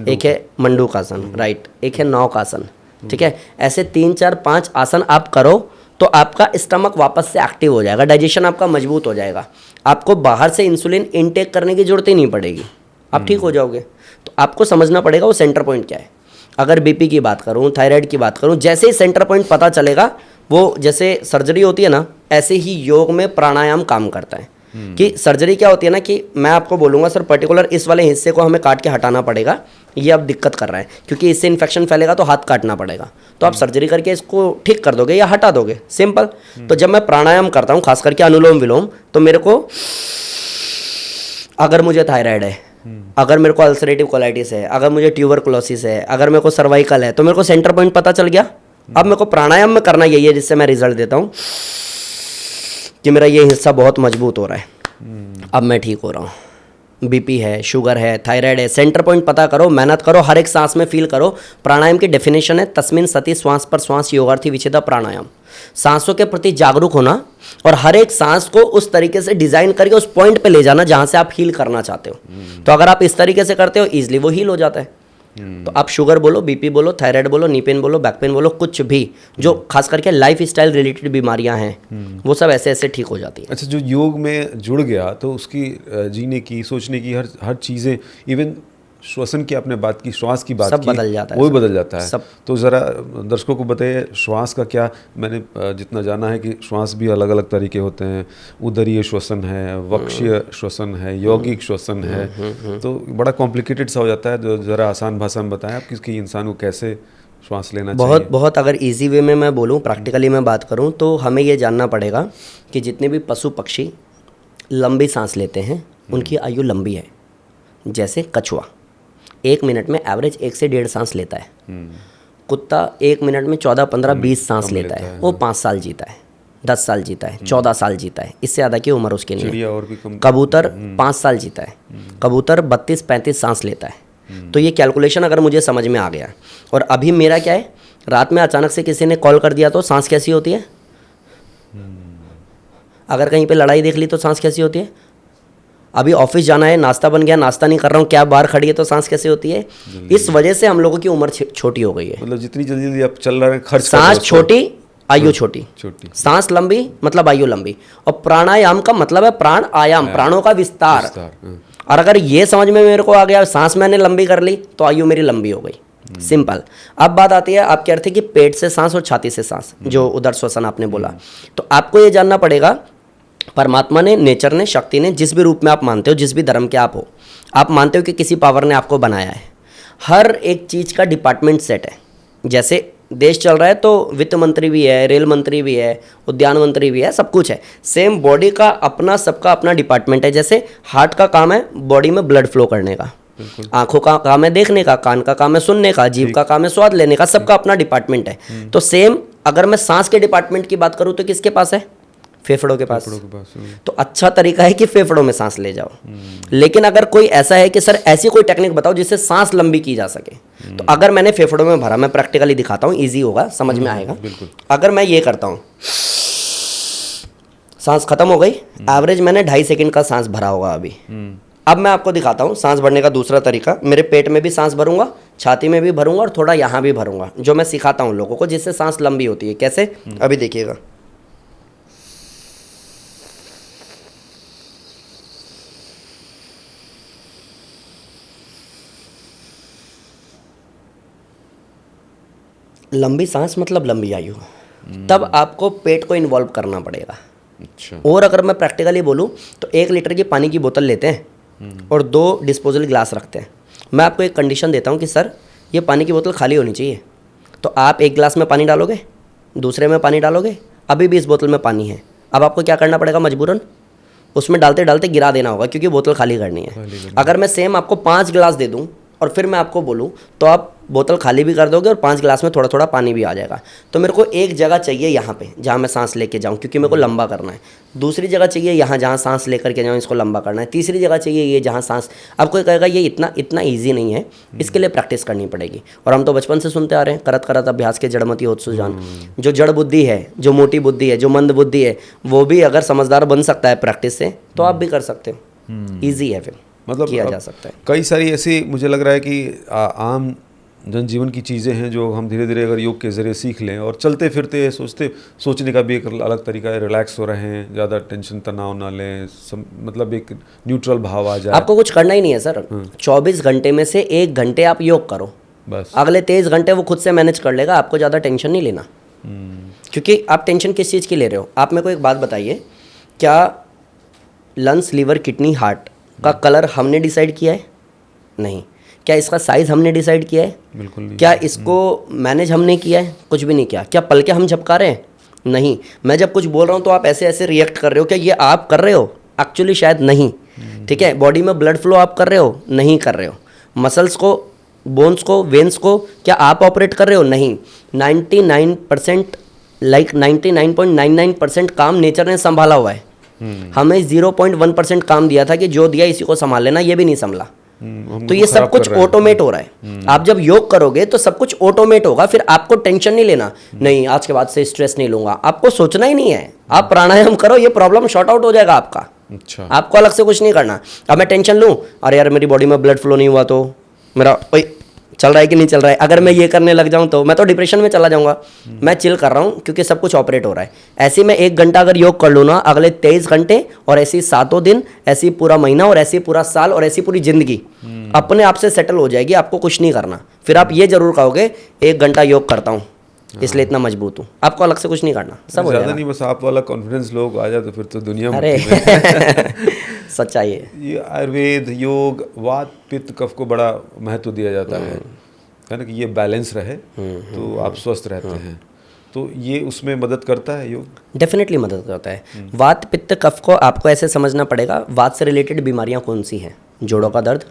एक है मंडूकासन, राइट, एक है नौकासन, ठीक है। ऐसे 3 4 5 आसन आप करो तो आपका स्टमक वापस से एक्टिव हो जाएगा, डाइजेशन आपका मजबूत हो जाएगा, आपको बाहर से इंसुलिन इनटेक करने की जरूरत ही नहीं पड़ेगी, आप ठीक हो जाओगे। तो आपको समझना पड़ेगा वो सेंटर पॉइंट क्या है। अगर बीपी की बात करूं, थायराइड की बात करूं, जैसे ही सेंटर पॉइंट पता चलेगा, वो जैसे सर्जरी होती है ना, ऐसे ही योग में प्राणायाम काम करता है। कि सर्जरी क्या होती है ना, कि मैं आपको बोलूँगा सर पर्टिकुलर इस वाले हिस्से को हमें काट के हटाना पड़ेगा, ये अब दिक्कत कर रहा है, क्योंकि इससे इन्फेक्शन फैलेगा तो हाथ काटना पड़ेगा। तो आप सर्जरी करके इसको ठीक कर दोगे या हटा दोगे, सिंपल। तो जब मैं प्राणायाम करता हूँ, खास करके अनुलोम विलोम, तो मेरे को, अगर मुझे थायराइड है, अगर मेरे को अल्सरेटिव कोलाइटिस है, अगर मुझे ट्यूबरकुलोसिस है, अगर मेरे को सर्वाइकल है, तो मेरे को सेंटर पॉइंट पता चल गया। अब मेरे को प्राणायाम में करना यही है जिससे मैं रिजल्ट देता हूँ कि मेरा ये हिस्सा बहुत मजबूत हो रहा है, अब मैं ठीक हो रहा हूँ। बीपी है, शुगर है, थायराइड है, सेंटर पॉइंट पता करो, मेहनत करो, हर एक सांस में फील करो। प्राणायाम की डेफिनेशन है तस्मिन सती श्वास पर श्वास योगार्थी विच्छेदा प्राणायाम। सांसों के प्रति जागरूक होना और हर एक सांस को उस तरीके से डिजाइन करके उस पॉइंट पे ले जाना जहां से आप हील करना चाहते हो। तो अगर आप इस तरीके से करते हो, इजीली वो हील हो जाता है। तो आप शुगर बोलो, बीपी बोलो, थायराइड बोलो, नी पेन बोलो, बैक पेन बोलो, कुछ भी जो खास करके लाइफ स्टाइल रिलेटेड बीमारियां हैं, वो सब ऐसे ऐसे ठीक हो जाती हैं। अच्छा, जो योग में जुड़ गया तो उसकी जीने की, सोचने की हर चीज़ें, इवन श्वसन की आपने बात की, श्वास की बात सब की, बदल जाता है, वो भी बदल जाता है। सब। तो ज़रा दर्शकों को बताइए श्वास का क्या। मैंने जितना जाना है कि श्वास भी अलग अलग तरीके होते हैं, उदरीय श्वसन है, वक्षीय श्वसन है, यौगिक श्वसन है, तो बड़ा कॉम्प्लिकेटेड सा हो जाता है। जो ज़रा आसान भाषा में बताएं आप कि इंसान को कैसे श्वास लेना चाहिए। बहुत अगर इजी वे में मैं बोलूँ, प्रैक्टिकली मैं बात करूँ, तो हमें ये जानना पड़ेगा कि जितने भी पशु पक्षी लंबी सांस लेते हैं उनकी आयु लंबी है। जैसे कछुआ 1 मिनट में एवरेज 1 से 1.5 सांस लेता है। कुत्ता 1 मिनट में 14 15 20 सांस लेता है, वो 5 साल जीता है, 10 साल जीता है, 14 साल जीता है, इससे ज़्यादा की उम्र उसकी नहीं है। और भी कम। कबूतर 5 साल जीता है, कबूतर 32 35 सांस लेता है। तो ये कैलकुलेशन अगर मुझे समझ में आ गया, और अभी मेरा क्या है, रात में अचानक से किसी ने कॉल कर दिया तो सांस कैसी होती है, अगर कहीं पे लड़ाई देख ली तो सांस कैसी होती है, अभी ऑफिस जाना है, नाश्ता बन गया, नाश्ता नहीं कर रहा हूँ, कैब बाहर खड़ी है, तो सांस कैसे होती है। इस वजह से हम लोगों की उम्र छोटी हो गई है। मतलब जितनी जल्दी जल्दी आप चल रहे हैं, खर्च सांस छोटी, आयु छोटी, सांस लंबी मतलब आयु लंबी। और प्राणायाम का मतलब है प्राण आयाम, प्राणों का विस्तार। और अगर ये समझ में मेरे को आ गया, सांस मैंने लंबी कर ली तो आयु मेरी लंबी हो गई, सिंपल। अब बात आती है आपके अर्थ की पेट से सांस और छाती से सांस, जो उदर श्वसन आपने बोला। तो आपको ये जानना पड़ेगा, परमात्मा ने, नेचर ने, शक्ति ने, जिस भी रूप में आप मानते हो, जिस भी धर्म के आप हो, आप मानते हो कि किसी पावर ने आपको बनाया है। हर एक चीज़ का डिपार्टमेंट सेट है। जैसे देश चल रहा है तो वित्त मंत्री भी है, रेल मंत्री भी है, उद्यान मंत्री भी है, सब कुछ है। सेम बॉडी का अपना, सबका अपना डिपार्टमेंट है। जैसे हार्ट का काम है बॉडी में ब्लड फ्लो करने का, आंखों का काम है देखने का, कान का काम है सुनने का, जीभ का काम है स्वाद लेने का, सबका अपना डिपार्टमेंट है। तो सेम अगर मैं सांस के डिपार्टमेंट की बात करूं तो किसके पास है, फेफड़ों के पास। तो अच्छा तरीका है कि फेफड़ों में सांस ले जाओ। लेकिन अगर कोई ऐसा है कि सर ऐसी कोई टेक्निक बताओ जिससे सांस लंबी की जा सके, तो अगर मैंने फेफड़ों में भरा, मैं प्रैक्टिकली दिखाता हूँ, इजी होगा, समझ में आएगा। अगर मैं ये करता हूँ, सांस खत्म हो गई, एवरेज मैंने 2.5 सेकंड का सांस भरा होगा अभी। अब मैं आपको दिखाता हूँ सांस भरने का दूसरा तरीका। मेरे पेट में भी सांस भरूंगा, छाती में भी भरूंगा और थोड़ा यहाँ भी भरूंगा, जो मैं सिखाता हूँ लोगों को, जिससे सांस लंबी होती है। कैसे, अभी देखिएगा। लंबी सांस मतलब लंबी आयु। तब आपको पेट को इन्वॉल्व करना पड़ेगा। अच्छा। और अगर मैं प्रैक्टिकली बोलूँ तो 1 लीटर की पानी की बोतल लेते हैं और 2 डिस्पोजल ग्लास रखते हैं। मैं आपको एक कंडीशन देता हूँ कि सर ये पानी की बोतल खाली होनी चाहिए। तो आप 1 गिलास में पानी डालोगे, दूसरे में पानी डालोगे, अभी भी इस बोतल में पानी है। अब आपको क्या करना पड़ेगा, मजबूरन उसमें डालते डालते गिरा देना होगा क्योंकि बोतल खाली करनी है। अगर मैं सेम आपको 5 गिलास दे दूं और फिर मैं आपको बोलूं तो आप बोतल खाली भी कर दोगे और 5 गिलास में थोड़ा थोड़ा पानी भी आ जाएगा। तो मेरे को एक जगह चाहिए यहाँ पे जहाँ मैं सांस लेके जाऊँ क्योंकि मेरे को लंबा करना है। दूसरी जगह चाहिए यहाँ जहाँ सांस लेकर के जाऊँ, इसको लंबा करना है। तीसरी जगह चाहिए ये जहाँ सांस, अब कोई कहेगा ये इतना ईजी नहीं है, इसके लिए प्रैक्टिस करनी पड़ेगी। और हम तो बचपन से सुनते आ रहे हैं करत करत अभ्यास के जड़मति होत सुजान। जो जड़ बुद्धि है, जो मोटी बुद्धि है, जो मंद बुद्धि है, वो भी अगर समझदार बन सकता है प्रैक्टिस से तो आप भी कर सकते हो। ईजी है, फिर मतलब किया जा सकता है। कई सारी ऐसी मुझे लग रहा है कि आम जनजीवन की चीज़ें हैं जो हम धीरे धीरे अगर योग के ज़रिए सीख लें और चलते फिरते सोचने का भी एक अलग तरीका है, रिलैक्स हो रहे हैं, ज़्यादा टेंशन तनाव ना लें, मतलब एक न्यूट्रल भाव आ जाए। आपको कुछ करना ही नहीं है सर। 24 घंटे में से 1 घंटे आप योग करो, बस अगले 23 घंटे वो खुद से मैनेज कर लेगा। आपको ज़्यादा टेंशन नहीं लेना। क्योंकि आप टेंशन किस चीज़ की ले रहे हो? आप मेरे को एक बात बताइए, क्या लंग्स, लीवर, किडनी, हार्ट का कलर हमने डिसाइड किया है? नहीं। क्या इसका साइज़ हमने डिसाइड किया है? बिल्कुल नहीं। क्या इसको मैनेज हमने किया है? कुछ भी नहीं किया। क्या पल के हम झपका रहे हैं? नहीं। मैं जब कुछ बोल रहा हूँ तो आप ऐसे ऐसे रिएक्ट कर रहे हो, क्या ये आप कर रहे हो? एक्चुअली शायद नहीं। ठीक है, बॉडी में ब्लड फ्लो आप कर रहे हो? नहीं कर रहे हो। मसल्स को, बोन्स को, वेन्स को क्या आप ऑपरेट कर रहे हो? नहीं। 99% 99.99% काम नेचर ने संभाला हुआ है। हमें 0.1% काम दिया था कि जो दिया इसी को संभाल लेना, ये भी नहीं संभला। तो ये सब कुछ ऑटोमेट हो रहा है। आप जब योग करोगे तो सब कुछ ऑटोमेट होगा, फिर आपको टेंशन नहीं लेना। नहीं, आज के बाद से स्ट्रेस नहीं लूंगा, आपको सोचना ही नहीं है। आप प्राणायाम करो, ये प्रॉब्लम शॉर्ट आउट हो जाएगा आपका। अच्छा, आपको अलग से कुछ नहीं करना। अब मैं टेंशन लूं, अरे यार मेरी बॉडी में ब्लड फ्लो नहीं हुआ तो मेरा चल रहा है कि नहीं चल रहा है, अगर मैं ये करने लग जाऊं तो मैं तो डिप्रेशन में चला जाऊंगा। मैं चिल कर रहा हूं क्योंकि सब कुछ ऑपरेट हो रहा है। ऐसे में 1 घंटा अगर योग कर लूँ ना, अगले 23 घंटे और ऐसे 7 दिन, ऐसे पूरा महीना और ऐसे पूरा साल और ऐसी पूरी जिंदगी अपने आप से सेटल हो जाएगी। आपको कुछ नहीं करना। फिर आप ये जरूर कहोगे 1 घंटा योग करता हूँ इसलिए इतना मजबूत हूँ। आपको अलग से कुछ नहीं करना, सब हो ज़्यादा जाएगा। नहीं, बस आप वाला कॉन्फिडेंस लोग आ जाए तो फिर तो दुनिया में। अरे सच्चाई है। ये आयुर्वेद, योग, वात, पित्त, कफ को बड़ा महत्व दिया जाता है ना, कि ये बैलेंस रहे तो आप स्वस्थ रहते हैं। तो ये उसमें मदद करता है योग? डेफिनेटली मदद करता है। वात, पित्त, कफ को आपको ऐसे समझना पड़ेगा। वात से रिलेटेड बीमारियां कौन सी हैं? जोड़ों का दर्द,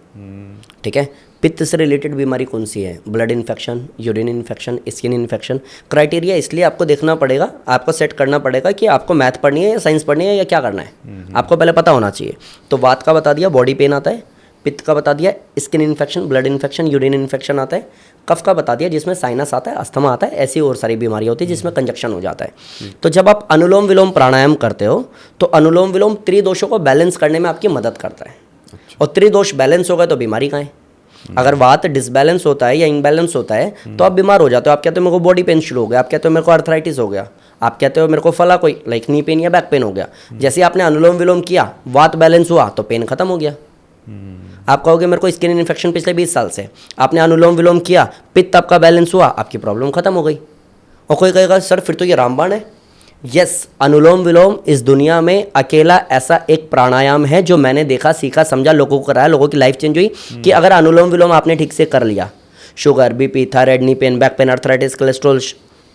ठीक है। पित्त से रिलेटेड बीमारी कौन सी है? Blood infection, urine infection, skin infection. Criteria इसलिए आपको देखना पड़ेगा, आपको सेट करना पड़ेगा कि आपको मैथ पढ़नी है या साइंस पढ़नी है या क्या करना है। आपको पहले पता होना चाहिए। तो वात का बता दिया, बॉडी पेन आता है। पित्त का बता दिया, skin infection, blood infection, urine infection आता है। कफ का बता दिया, जिसमें साइनस आता है, अस्थमा आता है, ऐसी और सारी बीमारियां होती है जिसमें कंजक्शन हो जाता है। तो जब आप अनुलोम विलोम प्राणायाम करते हो तो अनुलोम विलोम त्रिदोषों को बैलेंस करने में आपकी मदद करता है। और त्रिदोष बैलेंस हो गए तो बीमारी कहाँ है? अगर वात डिसबैलेंस होता है या इनबैलेंस होता है तो आप बीमार हो जाते हो। आप कहते हो मेरे को बॉडी पेन शुरू हो गया, आप कहते हो मेरे को आर्थराइटिस हो गया, आप कहते हो मेरे को फला कोई लाइक नी पेन या बैक पेन हो गया। जैसे आपने अनुलोम विलोम किया, वात बैलेंस हुआ तो पेन खत्म हो गया। आप कहोगे मेरे को स्किन इन्फेक्शन पिछले 20 साल से, आपने अनुलोम विलोम किया, पित्त आपका बैलेंस हुआ, आपकी प्रॉब्लम खत्म हो गई। और कोई कहेगा सर फिर तो ये रामबाण है। यस, अनुलोम विलोम इस दुनिया में अकेला ऐसा एक प्राणायाम है जो मैंने देखा, सीखा, समझा, लोगों को कराया, लोगों की लाइफ चेंज हुई। कि अगर अनुलोम विलोम आपने ठीक से कर लिया, sugar, BP, thyroid, knee pain, back pain, arthritis, cholesterol,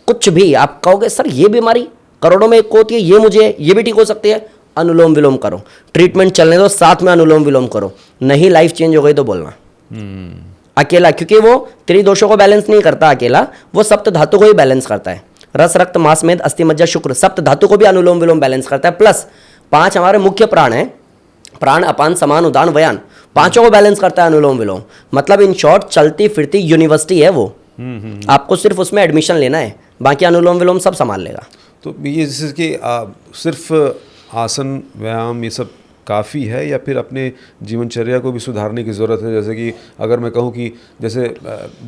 कुछ भी, आप कहोगे सर ये बीमारी करोड़ों में एक को होती है, ये मुझे ये भी ठीक हो सकती है। अनुलोम विलोम करो, ट्रीटमेंट चलने दो, साथ में अनुलोम विलोम करो। नहीं लाइफ चेंज हो गई तो बोलना। अकेला, क्योंकि वो त्रिदोषों को बैलेंस नहीं करता अकेला, वो सप्त धातु को ही बैलेंस करता है। रस, रक्त, मांस, मेद, अस्थि, मज्जा, शुक्र, सप्त धातु को भी अनुलोम विलोम बैलेंस करता है। प्लस 5 हमारे मुख्य प्राण हैं, प्राण, अपान, समान, उदान, व्यान, 5 को बैलेंस करता है अनुलोम विलोम। मतलब इन शॉर्ट चलती फिरती यूनिवर्सिटी है वो। आपको सिर्फ उसमें एडमिशन लेना है, बाकी अनुलोम विलोम सब संभाल लेगा। तो ये जैसे कि सिर्फ आसन, व्यायाम ये सब काफ़ी है या फिर अपने जीवनचर्या को भी सुधारने की ज़रूरत है? जैसे कि अगर मैं कहूँ कि जैसे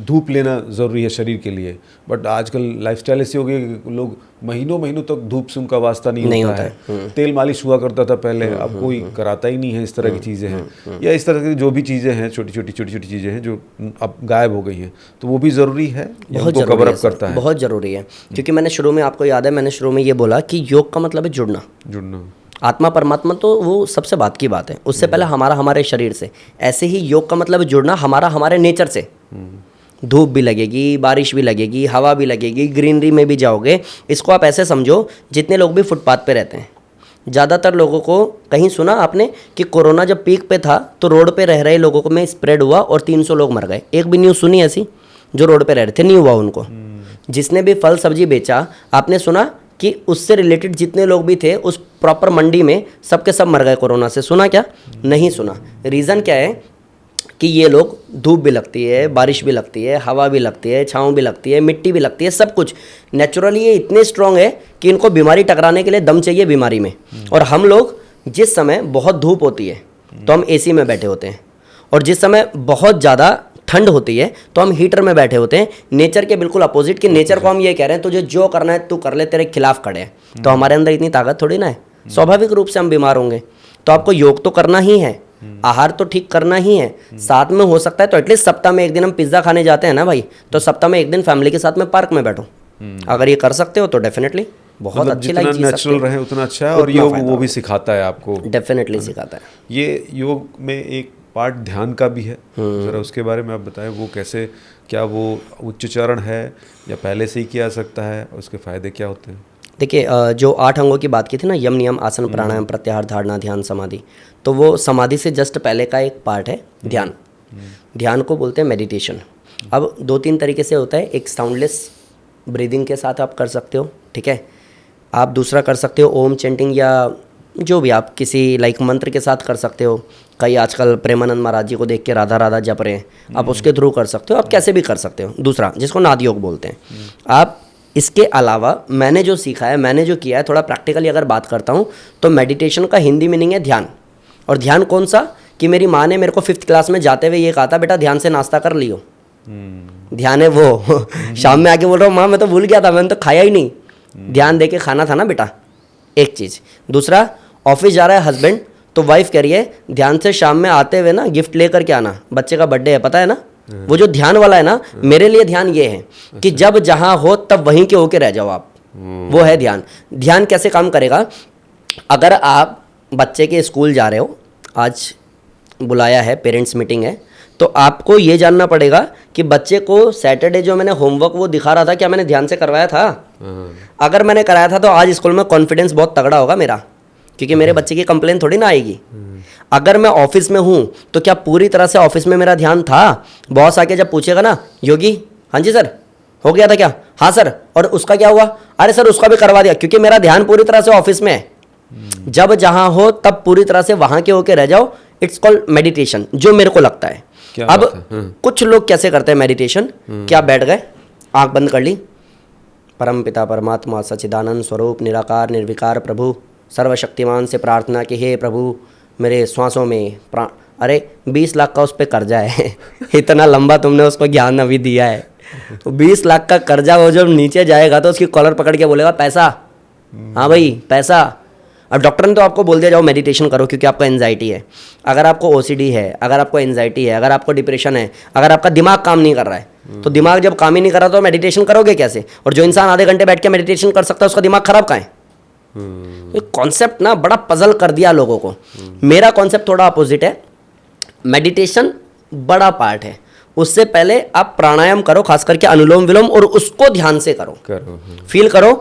धूप लेना ज़रूरी है शरीर के लिए, बट आजकल लाइफस्टाइल ऐसी हो गई कि लोग महीनों महीनों तक धूप से उनका वास्ता नहीं होता है। तेल मालिश हुआ करता था पहले, अब कोई कराता ही नहीं है। इस तरह की चीज़ें हैं, या इस तरह की जो भी चीज़ें हैं, छोटी छोटी चीज़ें हैं जो अब गायब हो गई हैं, तो वो भी ज़रूरी है, उनको कवर अप करता है। बहुत ज़रूरी है, क्योंकि मैंने शुरू में, आपको याद है मैंने शुरू में ये बोला कि योग का मतलब है जुड़ना। आत्मा परमात्मा तो वो सबसे बात की बात है, उससे पहले हमारे शरीर से। ऐसे ही योग का मतलब जुड़ना हमारे नेचर से। धूप भी लगेगी, बारिश भी लगेगी, हवा भी लगेगी, ग्रीनरी में भी जाओगे। इसको आप ऐसे समझो, जितने लोग भी फुटपाथ पे रहते हैं, ज़्यादातर लोगों को कहीं सुना आपने कि कोरोना जब पीक पे था तो रोड पे रह रहे लोगों को में स्प्रेड हुआ और 300 लोग मर गए? एक भी न्यूज़ सुनी ऐसी? जो रोड पे रह रहे थे नहीं हुआ उनको। जिसने भी फल सब्जी बेचा, आपने सुना कि उससे रिलेटेड जितने लोग भी थे उस प्रॉपर मंडी में सब के सब मर गए कोरोना से? सुना क्या? नहीं सुना। रीज़न क्या है कि ये लोग, धूप भी लगती है, बारिश भी लगती है, हवा भी लगती है, छाँव भी लगती है, मिट्टी भी लगती है, सब कुछ नेचुरली ये इतने स्ट्रांग है कि इनको बीमारी टकराने के लिए दम चाहिए बीमारी में। और हम लोग जिस समय बहुत धूप होती है तो हम एसी में बैठे होते हैं, और जिस समय बहुत ज़्यादा ठंड होती है तो हम हीटर में बैठे होते हैं। नेचर के बिल्कुल अपोजिट, कि नेचर को हम ये कह रहे हैं तुझे जो करना है तू कर ले, तेरे खिलाफ खड़े हैं। तो हमारे अंदर इतनी ताकत थोड़ी ना है, स्वाभाविक रूप से हम बीमार होंगे। तो आपको योग तो करना ही है, आहार तो ठीक करना ही है, साथ में हो सकता है तो एटलीस्ट सप्ताह में एक दिन हम पिज्ज़ा खाने जाते हैं ना भाई, तो सप्ताह में एक दिन फैमिली के साथ में पार्क में बैठो। अगर ये कर सकते हो तो डेफिनेटली बहुत अच्छी लाइफ जी सकते नेचुरल रहे उतना अच्छा है। और योग वो भी सिखाता है आपको, डेफिनेटली सिखाता है। ये योग में एक पार्ट ध्यान का भी है, जरा उसके बारे में आप बताएं। वो कैसे, क्या वो उच्चारण है या पहले से ही किया जा सकता है, उसके फायदे क्या होते हैं? देखिए, जो 8 अंगों की बात की थी ना, यम, नियम, आसन, प्राणायाम, प्रत्याहार, धारणा, ध्यान, समाधि, तो वो समाधि से जस्ट पहले का एक पार्ट है ध्यान। ध्यान को बोलते हैं मेडिटेशन। अब 2-3 तरीके से होता है। एक साउंडलेस ब्रीदिंग के साथ आप कर सकते हो, ठीक है। आप दूसरा कर सकते हो ओम चैंटिंग, या जो भी आप किसी लाइक मंत्र के साथ कर सकते हो। कई आजकल प्रेमानंद महाराज जी को देख के राधा राधा जप रहे हैं, आप उसके थ्रू कर सकते हो। आप कैसे भी कर सकते हो। दूसरा, जिसको नाद योग बोलते हैं। आप इसके अलावा मैंने जो सीखा है, मैंने जो किया है, थोड़ा प्रैक्टिकली अगर बात करता हूँ तो मेडिटेशन का हिंदी मीनिंग है ध्यान। और ध्यान कौन सा, कि मेरी माँ ने मेरे को 5th क्लास में जाते हुए ये कहा था, बेटा ध्यान से नाश्ता कर लियो। ध्यान है वो शाम में आके बोल रहा हूँ, माँ मैं तो भूल गया था, मैंने तो खाया ही नहीं। ध्यान दे के खाना था ना बेटा, एक चीज़। दूसरा, ऑफिस जा रहा है हस्बैंड तो वाइफ कह रही है ध्यान से शाम में आते हुए ना गिफ्ट लेकर के आना, बच्चे का बर्थडे है, पता है ना। वो जो ध्यान वाला है ना, मेरे लिए ध्यान ये है कि जब जहाँ हो तब वहीं के होके रह जाओ आप, वो है ध्यान। ध्यान कैसे काम करेगा? अगर आप बच्चे के स्कूल जा रहे हो, आज बुलाया है, पेरेंट्स मीटिंग है, तो आपको ये जानना पड़ेगा कि बच्चे को सैटरडे जो मैंने होमवर्क वो दिखा रहा था, क्या मैंने ध्यान से करवाया था? अगर मैंने कराया था तो आज स्कूल में कॉन्फिडेंस बहुत तगड़ा होगा मेरा, क्योंकि मेरे बच्चे की कंप्लेन थोड़ी ना आएगी। अगर मैं ऑफिस में हूँ तो क्या पूरी तरह से ऑफिस में मेरा ध्यान था? बॉस आके जब पूछेगा ना, योगी हाँ जी सर हो गया था क्या? हाँ सर, और उसका क्या हुआ? अरे सर उसका भी करवा दिया, क्योंकि मेरा ध्यान पूरी तरह से ऑफिस में है। जब जहाँ हो तब पूरी तरह से वहाँ के होके रह जाओ। इट्स कॉल्ड मेडिटेशन, जो मेरे को लगता है। अब कुछ लोग कैसे करते हैं मेडिटेशन, क्या बैठ गए, आंख बंद कर ली, परम पिता परमात्मा सच्चिदानंद स्वरूप निराकार निर्विकार प्रभु सर्वशक्तिमान से प्रार्थना कि हे प्रभु मेरे श्वासों में प्राण। अरे 20 लाख का उस पर कर्जा है इतना लंबा तुमने उसको ज्ञान अभी दिया है, तो 20 लाख का कर्जा वो जब नीचे जाएगा तो उसकी कॉलर पकड़ के बोलेगा पैसा, हाँ भाई पैसा। अब डॉक्टर ने तो आपको बोल दिया जाओ मेडिटेशन करो क्योंकि आपको एंजाइटी है। अगर आपको ओसीडी है, अगर आपको एंजाइटी है, अगर आपको डिप्रेशन है, अगर आपका दिमाग काम नहीं कर रहा है, तो दिमाग जब काम ही नहीं कर रहा तो मेडिटेशन करोगे कैसे? और जो इंसान आधे घंटे बैठ के मेडिटेशन कर सकता है उसका दिमाग खराब कहाँ है? कॉन्सेप्ट ना बड़ा पजल कर दिया लोगों को। मेरा कॉन्सेप्ट थोड़ा अपोजिट है। मेडिटेशन बड़ा पार्ट है, उससे पहले आप प्राणायाम करो, खास करके अनुलोम विलोम, और उसको ध्यान से करो। फील करो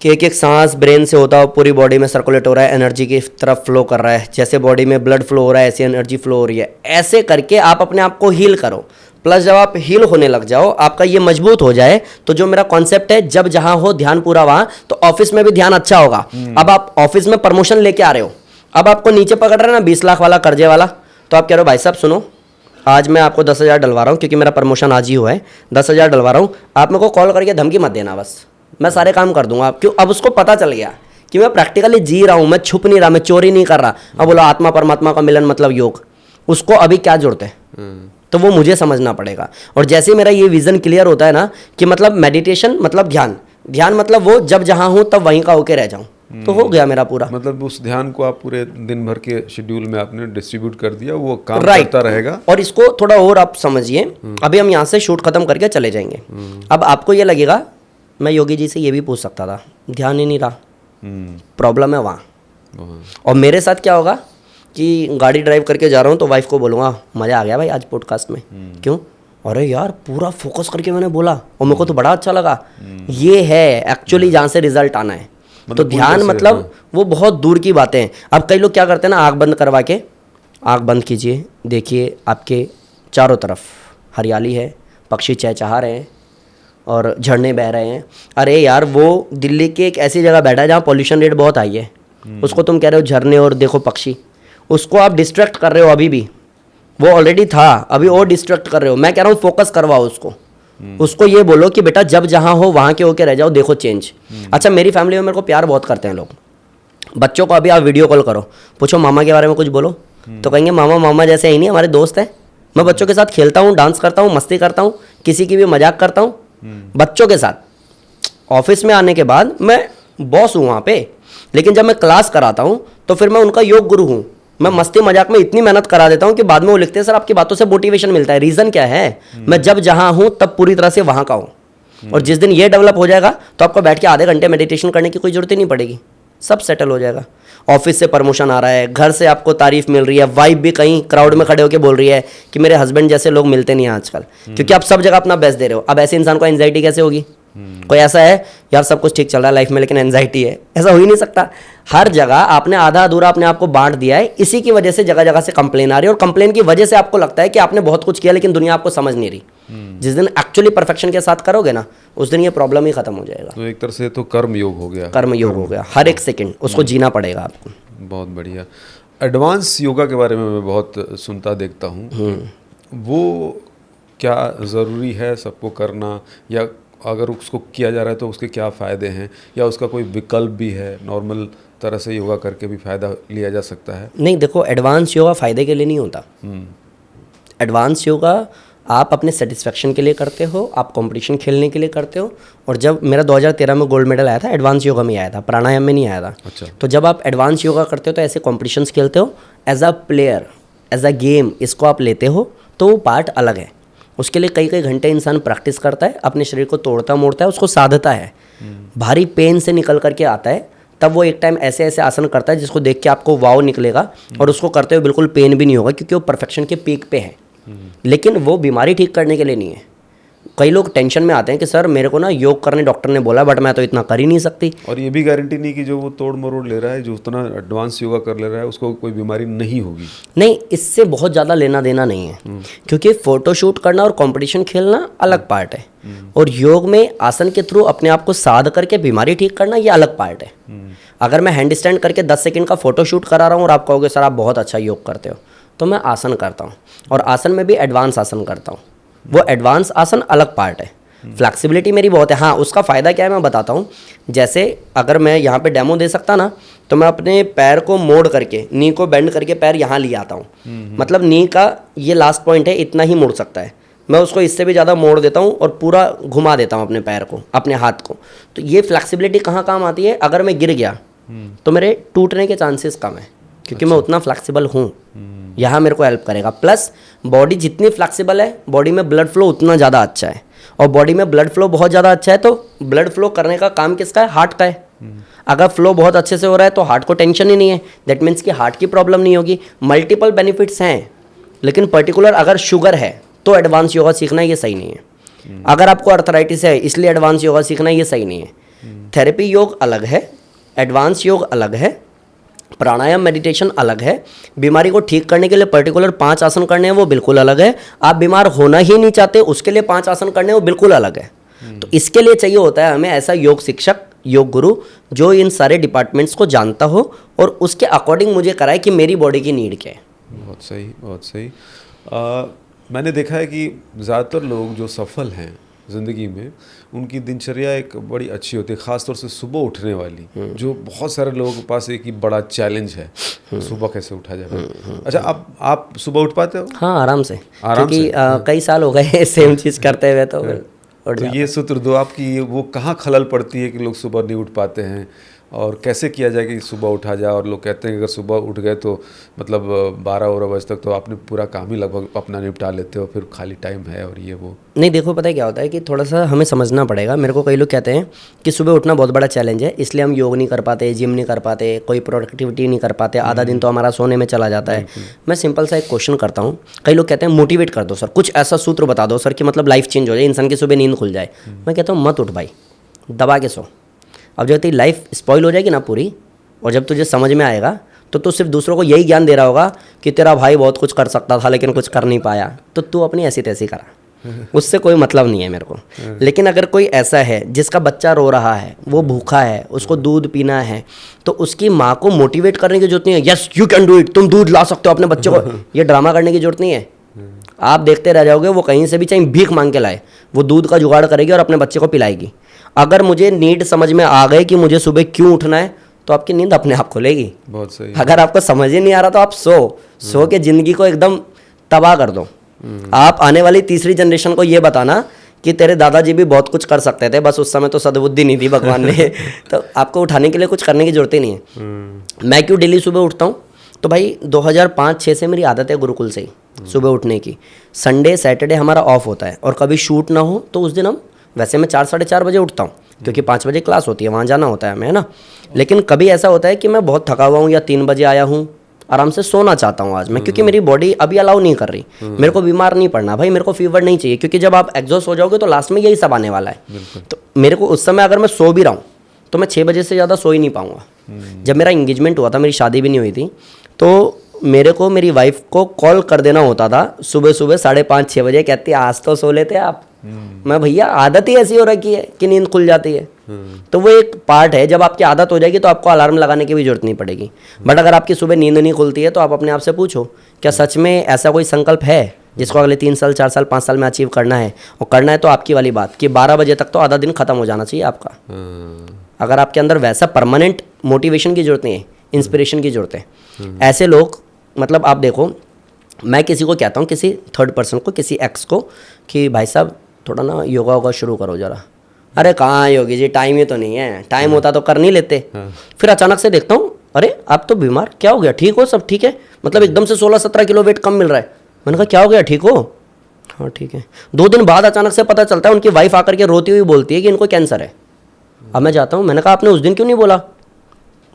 कि एक एक सांस ब्रेन से होता हो, पूरी बॉडी में सर्कुलेट हो रहा है, एनर्जी की तरफ फ्लो कर रहा है। जैसे बॉडी में ब्लड फ्लो हो रहा है ऐसी एनर्जी फ्लो हो रही है। ऐसे करके आप अपने आप को हील करो। प्लस जब आप हील होने लग जाओ, आपका ये मजबूत हो जाए, तो जो मेरा कॉन्सेप्ट है जब जहां हो ध्यान पूरा वहां, तो ऑफिस में भी ध्यान अच्छा होगा। अब आप ऑफिस में प्रमोशन लेके आ रहे हो, अब आपको नीचे पकड़ रहे हैं ना 20 लाख वाला कर्जे वाला, तो आप कह रहे हो भाई साहब सुनो, आज मैं आपको 10,000 डलवा रहा हूँ क्योंकि मेरा प्रमोशन आज ही हुआ है, 10,000 डलवा रहा हूँ, आप मेरे को कॉल करके धमकी मत देना, बस मैं सारे काम कर दूंगा। क्यों? अब उसको पता चल गया कि मैं प्रैक्टिकली जी रहा हूँ, मैं छुप नहीं रहा, मैं चोरी नहीं कर रहा। अब बोलो आत्मा परमात्मा का मिलन मतलब योग, उसको अभी क्या जरूरत है? तो वो मुझे समझना पड़ेगा। और जैसे मेरा ये विजन क्लियर होता है ना कि मतलब मेडिटेशन मतलब ध्यान, ध्यान मतलब वो जब जहाँ हूँ तब वहीं का होके रह जाऊँ, तो हो गया मेरा पूरा। मतलब उस ध्यान को आप पूरे दिन भर के शेड्यूल में आपने डिस्ट्रीब्यूट कर दिया, वो काम करता रहेगा। और इसको थोड़ा और आप समझिए, अभी हम यहाँ से शूट खत्म करके चले जाएंगे। अब आपको ये लगेगा मैं योगी जी से ये भी पूछ सकता था, ध्यान ही नहीं रहा, प्रॉब्लम है वहाँ। और मेरे साथ क्या होगा कि गाड़ी ड्राइव करके जा रहा हूँ तो वाइफ को बोलूँगा मज़ा आ गया भाई आज पॉडकास्ट में। क्यों? अरे यार पूरा फोकस करके मैंने बोला और मेरे को तो बड़ा अच्छा लगा। ये है एक्चुअली जहाँ से रिजल्ट आना है। तो ध्यान मतलब वो बहुत दूर की बातें हैं। अब कई लोग क्या करते हैं ना, आँख बंद करवा के, आँख बंद कीजिए, देखिए आपके चारों तरफ हरियाली है, पक्षी चहचहा रहे हैं और झरने बह रहे हैं। अरे यार, वो दिल्ली की एक ऐसी जगह बैठा है जहाँ पॉल्यूशन रेट बहुत हाई है, उसको तुम कह रहे हो झरने और देखो पक्षी, उसको आप डिस्ट्रैक्ट कर रहे हो। अभी भी वो ऑलरेडी था, अभी और डिस्ट्रैक्ट कर रहे हो। मैं कह रहा हूँ फोकस करवाओ उसको, उसको ये बोलो कि बेटा जब जहाँ हो वहाँ के होके रह जाओ, देखो चेंज। अच्छा, मेरी फैमिली में मेरे को प्यार बहुत करते हैं लोग। बच्चों को अभी आप वीडियो कॉल करो, पूछो मामा के बारे में कुछ बोलो, तो कहेंगे मामा मामा जैसे ही नहीं, हमारे दोस्त हैं। मैं बच्चों के साथ खेलता हूँ, डांस करता हूँ, मस्ती करता हूँ, किसी की भी मजाक करता हूँ बच्चों के साथ। ऑफिस में आने के बाद मैं बॉस हूँ वहाँ पे, लेकिन जब मैं क्लास कराता हूँ तो फिर मैं उनका योग गुरु हूँ। मैं मस्ती मजाक में इतनी मेहनत करा देता हूँ कि बाद में वो लिखते हैं सर आपकी बातों से मोटिवेशन मिलता है। रीज़न क्या है, मैं जब जहाँ हूँ तब पूरी तरह से वहाँ का हूँ। और जिस दिन ये डेवलप हो जाएगा तो आपको बैठ के आधे घंटे मेडिटेशन करने की कोई जरूरत ही नहीं पड़ेगी, सब सेटल हो जाएगा। ऑफिस से प्रमोशन आ रहा है, घर से आपको तारीफ मिल रही है, वाइफ भी कहीं क्राउड में खड़े होकर बोल रही है कि मेरे हस्बैंड जैसे लोग मिलते नहीं हैं आजकल, क्योंकि आप सब जगह अपना बेस्ट दे रहे हो। अब ऐसे इंसान को एंजाइटी कैसे होगी? कोई ऐसा है यार सब कुछ ठीक चल रहा है लाइफ में लेकिन एंजाइटी है, ऐसा हो ही नहीं सकता। हर जगह आपने आधा अधूरा अपने आप को बांट दिया है, इसी की वजह से जगह जगह से कंप्लेन आ रही है, और कंप्लेन की वजह से आपको लगता है कि आपने बहुत कुछ किया लेकिन दुनिया आपको समझ नहीं रही। जिस दिन एक्चुअली परफेक्शन के साथ करोगे ना, उस दिन ये प्रॉब्लम ही खत्म हो जाएगा। तो एक तरह से तो कर्म योग हो गया, कर्म योग हो गया, हर एक सेकंड उसको जीना पड़ेगा आपको। बहुत बढ़िया। एडवांस योगा के बारे में मैं बहुत सुनता देखता हूँ, वो क्या ज़रूरी है सबको करना, या अगर उसको किया जा रहा है तो उसके क्या फ़ायदे हैं, या उसका कोई विकल्प भी है, नॉर्मल तरह से योगा करके भी फ़ायदा लिया जा सकता है? नहीं, देखो एडवांस योगा फ़ायदे के लिए नहीं होता। एडवांस योगा आप अपने सेटिस्फेक्शन के लिए करते हो, आप कंपटीशन खेलने के लिए करते हो। और जब मेरा 2013 में गोल्ड मेडल आया था, एडवांस योगा में आया था, प्राणायाम में नहीं आया था। अच्छा। तो जब आप एडवांस योगा करते हो तो ऐसे कॉम्पिटिशन्स खेलते हो, as a player, as a game इसको आप लेते हो, तो वो पार्ट अलग है। उसके लिए कई कई घंटे इंसान प्रैक्टिस करता है, अपने शरीर को तोड़ता मोड़ता है, उसको साधता है, भारी पेन से निकल करके आता है। तब वो एक टाइम ऐसे ऐसे आसन करता है जिसको देख के आपको वाव निकलेगा, और उसको करते हुए बिल्कुल पेन भी नहीं होगा, क्योंकि वो परफेक्शन के पीक पे है। लेकिन वो बीमारी ठीक करने के लिए नहीं है। कई लोग टेंशन में आते हैं कि सर मेरे को ना योग करने डॉक्टर ने बोला, बट मैं तो इतना कर ही नहीं सकती। और ये भी गारंटी नहीं कि जो वो तोड़ मरोड़ ले रहा है, जो उतना एडवांस योगा कर ले रहा है, उसको कोई बीमारी नहीं होगी। नहीं, इससे बहुत ज़्यादा लेना देना नहीं है, क्योंकि फोटोशूट करना और कंपटीशन खेलना अलग पार्ट है, और योग में आसन के थ्रू अपने आप को साध करके बीमारी ठीक करना ये अलग पार्ट है। अगर मैं हैंड स्टैंड करके 10 सेकंड का फोटोशूट करा रहा हूँ और आप कहोगे सर आप बहुत अच्छा योग करते हो, तो मैं आसन करता हूँ, और आसन में भी एडवांस आसन करता हूँ। वो एडवांस आसन अलग पार्ट है। फ्लैक्सिबिलिटी मेरी बहुत है। हाँ, उसका फ़ायदा क्या है मैं बताता हूँ। जैसे अगर मैं यहाँ पे डेमो दे सकता ना, तो मैं अपने पैर को मोड़ करके, नी को बेंड करके पैर यहाँ ले आता हूँ। मतलब नी का ये लास्ट पॉइंट है, इतना ही मुड़ सकता है। मैं उसको इससे भी ज़्यादा मोड़ देता हूँ और पूरा घुमा देता हूँ अपने पैर को, अपने हाथ को। तो ये फ्लैक्सिबिलिटी कहाँ काम आती है? अगर मैं गिर गया तो मेरे टूटने के चांसेस कम है, क्योंकि मैं उतना फ्लैक्सिबल हूँ। यहाँ मेरे को हेल्प करेगा। प्लस बॉडी जितनी फ्लैक्सिबल है, बॉडी में ब्लड फ्लो उतना ज़्यादा अच्छा है, और बॉडी में ब्लड फ्लो बहुत ज़्यादा अच्छा है तो ब्लड फ्लो करने का काम किसका है? हार्ट का है। अगर फ्लो बहुत अच्छे से हो रहा है तो हार्ट को टेंशन ही नहीं है, दैट मीन्स कि हार्ट की प्रॉब्लम नहीं होगी। मल्टीपल बेनिफिट्स हैं, लेकिन पर्टिकुलर अगर शुगर है तो एडवांस योगा सीखना ये सही नहीं है। अगर आपको अर्थराइटिस है इसलिए एडवांस योगा सीखना ये सही नहीं है। थेरेपी योग अलग है, एडवांस योग अलग है, प्राणायाम मेडिटेशन अलग है। बीमारी को ठीक करने के लिए पर्टिकुलर 5 आसन करने हैं, वो बिल्कुल अलग है। आप बीमार होना ही नहीं चाहते, उसके लिए 5 आसन करने हैं, वो बिल्कुल अलग है। तो इसके लिए चाहिए होता है हमें ऐसा योग शिक्षक, योग गुरु, जो इन सारे डिपार्टमेंट्स को जानता हो और उसके अकॉर्डिंग मुझे कराए कि मेरी बॉडी की नीड क्या है। बहुत सही, बहुत सही। मैंने देखा है कि ज़्यादातर लोग जो सफल हैं ज़िंदगी में, उनकी दिनचर्या एक बड़ी अच्छी होती है, ख़ास तौर से सुबह उठने वाली, जो बहुत सारे लोगों के पास एक ही बड़ा चैलेंज है, सुबह कैसे उठा जाए। अच्छा, आप सुबह उठ पाते हो? हाँ, आराम से, क्योंकि कई साल हो गए सेम चीज़ करते हुए। तो ये सूत्र दो आपकी, वो कहाँ खलल पड़ती है कि लोग सुबह नहीं उठ पाते हैं, और कैसे किया जाए कि सुबह उठा जाए? और लोग कहते हैं कि अगर सुबह उठ गए तो मतलब 12 बजे तक तो आपने पूरा काम ही लगभग अपना निपटा लेते हो, फिर खाली टाइम है और ये वो। नहीं, देखो पता है क्या होता है कि थोड़ा सा हमें समझना पड़ेगा। मेरे को कई लोग कहते हैं कि सुबह उठना बहुत बड़ा चैलेंज है, इसलिए हम योग नहीं कर पाते, जिम नहीं कर पाते, कोई प्रोडक्टिविटी नहीं कर पाते, आधा दिन तो हमारा सोने में चला जाता है। मैं सिंपल सा एक क्वेश्चन करता हूँ। कई लोग कहते हैं मोटिवेट कर दो सर, कुछ ऐसा सूत्र बता दो सर कि मतलब लाइफ चेंज हो जाए, इंसान की सुबह नींद खुल जाए। मैं कहता हूँ मत उठ भाई, दबा के सो। अब जब तेरी लाइफ स्पॉइल हो जाएगी ना पूरी, और जब तुझे समझ में आएगा तो तू सिर्फ दूसरों को यही ज्ञान दे रहा होगा कि तेरा भाई बहुत कुछ कर सकता था लेकिन कुछ कर नहीं पाया, तो तू अपनी ऐसी तैसी करा, उससे कोई मतलब नहीं है मेरे को। लेकिन अगर कोई ऐसा है जिसका बच्चा रो रहा है, वो भूखा है, उसको दूध पीना है, तो उसकी माँ को मोटिवेट करने की जरूरत नहीं है, yes you can do it, तुम दूध ला सकते हो अपने बच्चे को, ये ड्रामा करने की जरूरत नहीं है। आप देखते रह जाओगे, वो कहीं से भी चाहे भीख मांग के लाए, वो दूध का जुगाड़ करेगी और अपने बच्चे को पिलाएगी। अगर मुझे नीड समझ में आ गए कि मुझे सुबह क्यों उठना है, तो आपकी नींद अपने आप खुलेगी। बहुत सही। अगर आपको समझ ही नहीं आ रहा तो आप सो के जिंदगी को एकदम तबाह कर दो। आप आने वाली तीसरी जनरेशन को ये बताना कि तेरे दादाजी भी बहुत कुछ कर सकते थे, बस उस समय तो सद्बुद्धि नहीं थी भगवान ने। तो आपको उठाने के लिए कुछ करने की जरूरत ही नहीं है। मैं क्यों डेली सुबह उठता हूँ, तो भाई 2005-6 से मेरी आदत है गुरुकुल से ही सुबह उठने की। संडे सैटरडे हमारा ऑफ होता है, और कभी शूट ना हो तो उस दिन हम, वैसे मैं 4 साढ़े 4 बजे उठता हूँ क्योंकि 5 बजे क्लास होती है, वहाँ जाना होता है हमें, है ना। लेकिन कभी ऐसा होता है कि मैं बहुत थका हुआ हूँ या 3 बजे आया हूँ, आराम से सोना चाहता हूँ आज मैं, क्योंकि मेरी बॉडी अभी अलाउ नहीं कर रही। मेरे को बीमार नहीं पड़ना भाई, मेरे को फीवर नहीं चाहिए, क्योंकि जब आप एग्जॉस्ट हो जाओगे तो लास्ट में यही सब आने वाला है। तो मेरे को उस समय अगर मैं सो भी रहा हूँ तो मैं 6 बजे से ज़्यादा सो ही नहीं पाऊँगा। जब मेरा इंगेजमेंट हुआ था, मेरी शादी भी नहीं हुई थी, तो मेरे को मेरी वाइफ को कॉल कर देना होता था सुबह सुबह 5:30-6 बजे, कहती है आज तो सो लेते आप। मैं भैया आदत ही ऐसी हो रखी है कि नींद खुल जाती है। तो वो एक पार्ट है, जब आपकी आदत हो जाएगी तो आपको अलार्म लगाने की भी जरूरत नहीं पड़ेगी। बट अगर आपकी सुबह नींद नहीं खुलती है तो आप अपने आप से पूछो, क्या सच में ऐसा कोई संकल्प है जिसको अगले 3 साल 4 साल 5 साल में अचीव करना है? और करना है तो आपकी वाली बात कि 12 बजे तक तो आधा दिन खत्म हो जाना चाहिए आपका। अगर आपके अंदर वैसा परमानेंट मोटिवेशन की जरूरत नहीं है, इंस्पिरेशन की जरूरत है। ऐसे लोग, मतलब आप देखो, मैं किसी को कहता हूँ, किसी थर्ड पर्सन को, किसी एक्स को, कि भाई साहब थोड़ा ना योगा वोगा शुरू करो ज़रा। अरे कहाँ योगी जी, टाइम ही तो नहीं है, टाइम होता तो कर नहीं लेते। फिर अचानक से देखता हूँ, अरे आप तो बीमार, क्या हो गया, ठीक हो, सब ठीक है, मतलब एकदम से 16-17 किलो वेट कम मिल रहा है। मैंने कहा क्या हो गया, ठीक हो? हाँ ठीक है। 2 दिन बाद अचानक से पता चलता है, उनकी वाइफ आकर के रोती हुई बोलती है कि इनको कैंसर है। अब मैं जाता हूँ, मैंने कहा आपने उस दिन क्यों नहीं बोला?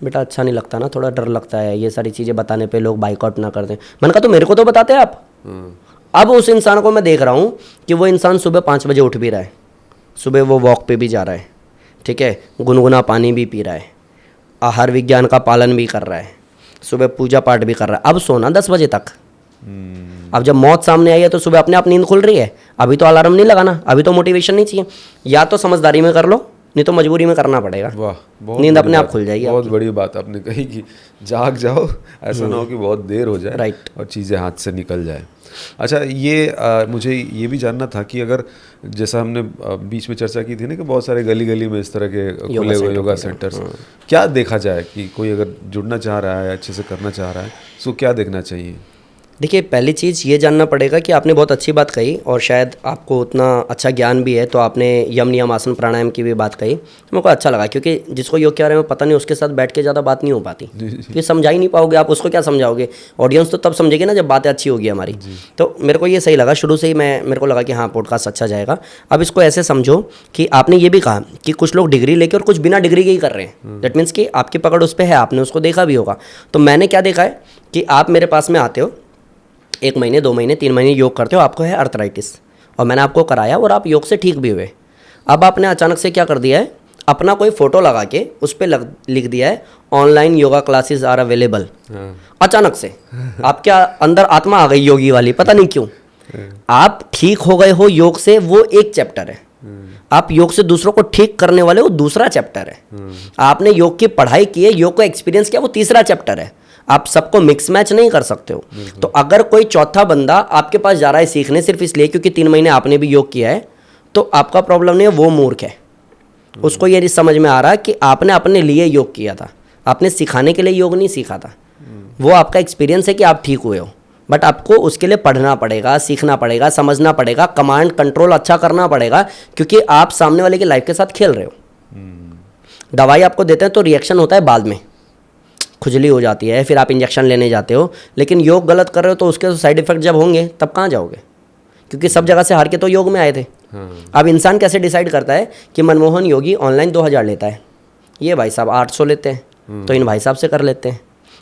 बेटा अच्छा नहीं लगता ना, थोड़ा डर लगता है ये सारी चीज़ें बताने पे, लोग बाइकआउट ना कर दें। मैंने कहा तो मेरे को तो बताते आप। अब उस इंसान को मैं देख रहा हूँ कि वो इंसान सुबह 5 बजे उठ भी रहा है, सुबह वो वॉक पे भी जा रहा है, ठीक है, गुनगुना पानी भी पी रहा है, आहार विज्ञान का पालन भी कर रहा है, सुबह पूजा पाठ भी कर रहा है। अब सोना 10 बजे तक। अब जब मौत सामने आई है तो सुबह अपने आप नींद खुल रही है। अभी तो अलार्म नहीं लगाना, अभी तो मोटिवेशन नहीं चाहिए। या तो समझदारी में कर लो, नहीं तो मजबूरी में करना पड़ेगा। वाह, नींद अपने आप खुल जाएगी। बहुत बड़ी बात आपने कही कि जाग जाओ, ऐसा ना हो कि बहुत देर हो जाए, राइट, और चीज़ें हाथ से निकल जाए। अच्छा, ये मुझे ये भी जानना था कि अगर जैसा हमने बीच में चर्चा की थी ना कि बहुत सारे गली गली में इस तरह के खुले हुए योगा सेंटर्स, क्या देखा जाए कि कोई अगर जुड़ना चाह रहा है, अच्छे से करना चाह रहा है, उसको क्या देखना चाहिए? देखिए, पहली चीज़ ये जानना पड़ेगा कि आपने बहुत अच्छी बात कही, और शायद आपको उतना अच्छा ज्ञान भी है, तो आपने यम नियम आसन प्राणायाम की भी बात कही, तो मेरे को अच्छा लगा, क्योंकि जिसको योग के बारे में पता नहीं उसके साथ बैठ के ज़्यादा बात नहीं हो पाती, क्योंकि समझा ही नहीं पाओगे आप उसको, क्या समझाओगे? ऑडियंस तो तब समझेगी ना जब बातें अच्छी होगी हमारी। तो मेरे को ये सही लगा, शुरू से ही मेरे को लगा कि हाँ पॉडकास्ट अच्छा जाएगा। अब इसको ऐसे समझो कि आपने ये भी कहा कि कुछ लोग डिग्री लेके और कुछ बिना डिग्री के ही कर रहे हैं। दैट मीन्स कि आपकी पकड़ उस पर है, आपने उसको देखा भी होगा। तो मैंने क्या देखा है कि आप मेरे पास में आते हो, 1 महीने 2 महीने 3 महीने योग करते हो, आपको है अर्थराइटिस, और मैंने आपको कराया और आप योग से ठीक भी हुए। अब आपने अचानक से क्या कर दिया है, अपना कोई फोटो लगा के उस पर लिख दिया है online yoga classes are available. अचानक से आपके अंदर आत्मा आ गई योगी वाली, पता नहीं क्यों। आप ठीक हो गए हो योग से, वो एक चैप्टर है। आप योग से दूसरों को ठीक करने वाले, वो दूसरा चैप्टर है। आपने योग की पढ़ाई की है, योग को एक्सपीरियंस किया, वो तीसरा चैप्टर है। आप सबको मिक्स मैच नहीं कर सकते हो। तो अगर कोई चौथा बंदा आपके पास जा रहा है सीखने सिर्फ इसलिए क्योंकि 3 महीने आपने भी योग किया है, तो आपका प्रॉब्लम नहीं है, वो मूर्ख है। उसको ये नहीं समझ में आ रहा कि आपने अपने लिए योग किया था, आपने सिखाने के लिए योग नहीं सीखा था। वो आपका एक्सपीरियंस है कि आप ठीक हुए हो, बट आपको उसके लिए पढ़ना पड़ेगा, सीखना पड़ेगा, समझना पड़ेगा, कमांड कंट्रोल अच्छा करना पड़ेगा, क्योंकि आप सामने वाले की लाइफ के साथ खेल रहे हो। दवाई आपको देते हैं तो रिएक्शन होता है बाद में, खुजली हो जाती है, फिर आप इंजेक्शन लेने जाते हो। लेकिन योग गलत कर रहे हो तो उसके साइड इफेक्ट जब होंगे तब कहाँ जाओगे, क्योंकि सब जगह से हार के तो योग में आए थे। अब इंसान कैसे डिसाइड करता है कि मनमोहन योगी ऑनलाइन 2000 लेता है, ये भाई साहब 800 लेते हैं, तो इन भाई साहब से कर लेते हैं।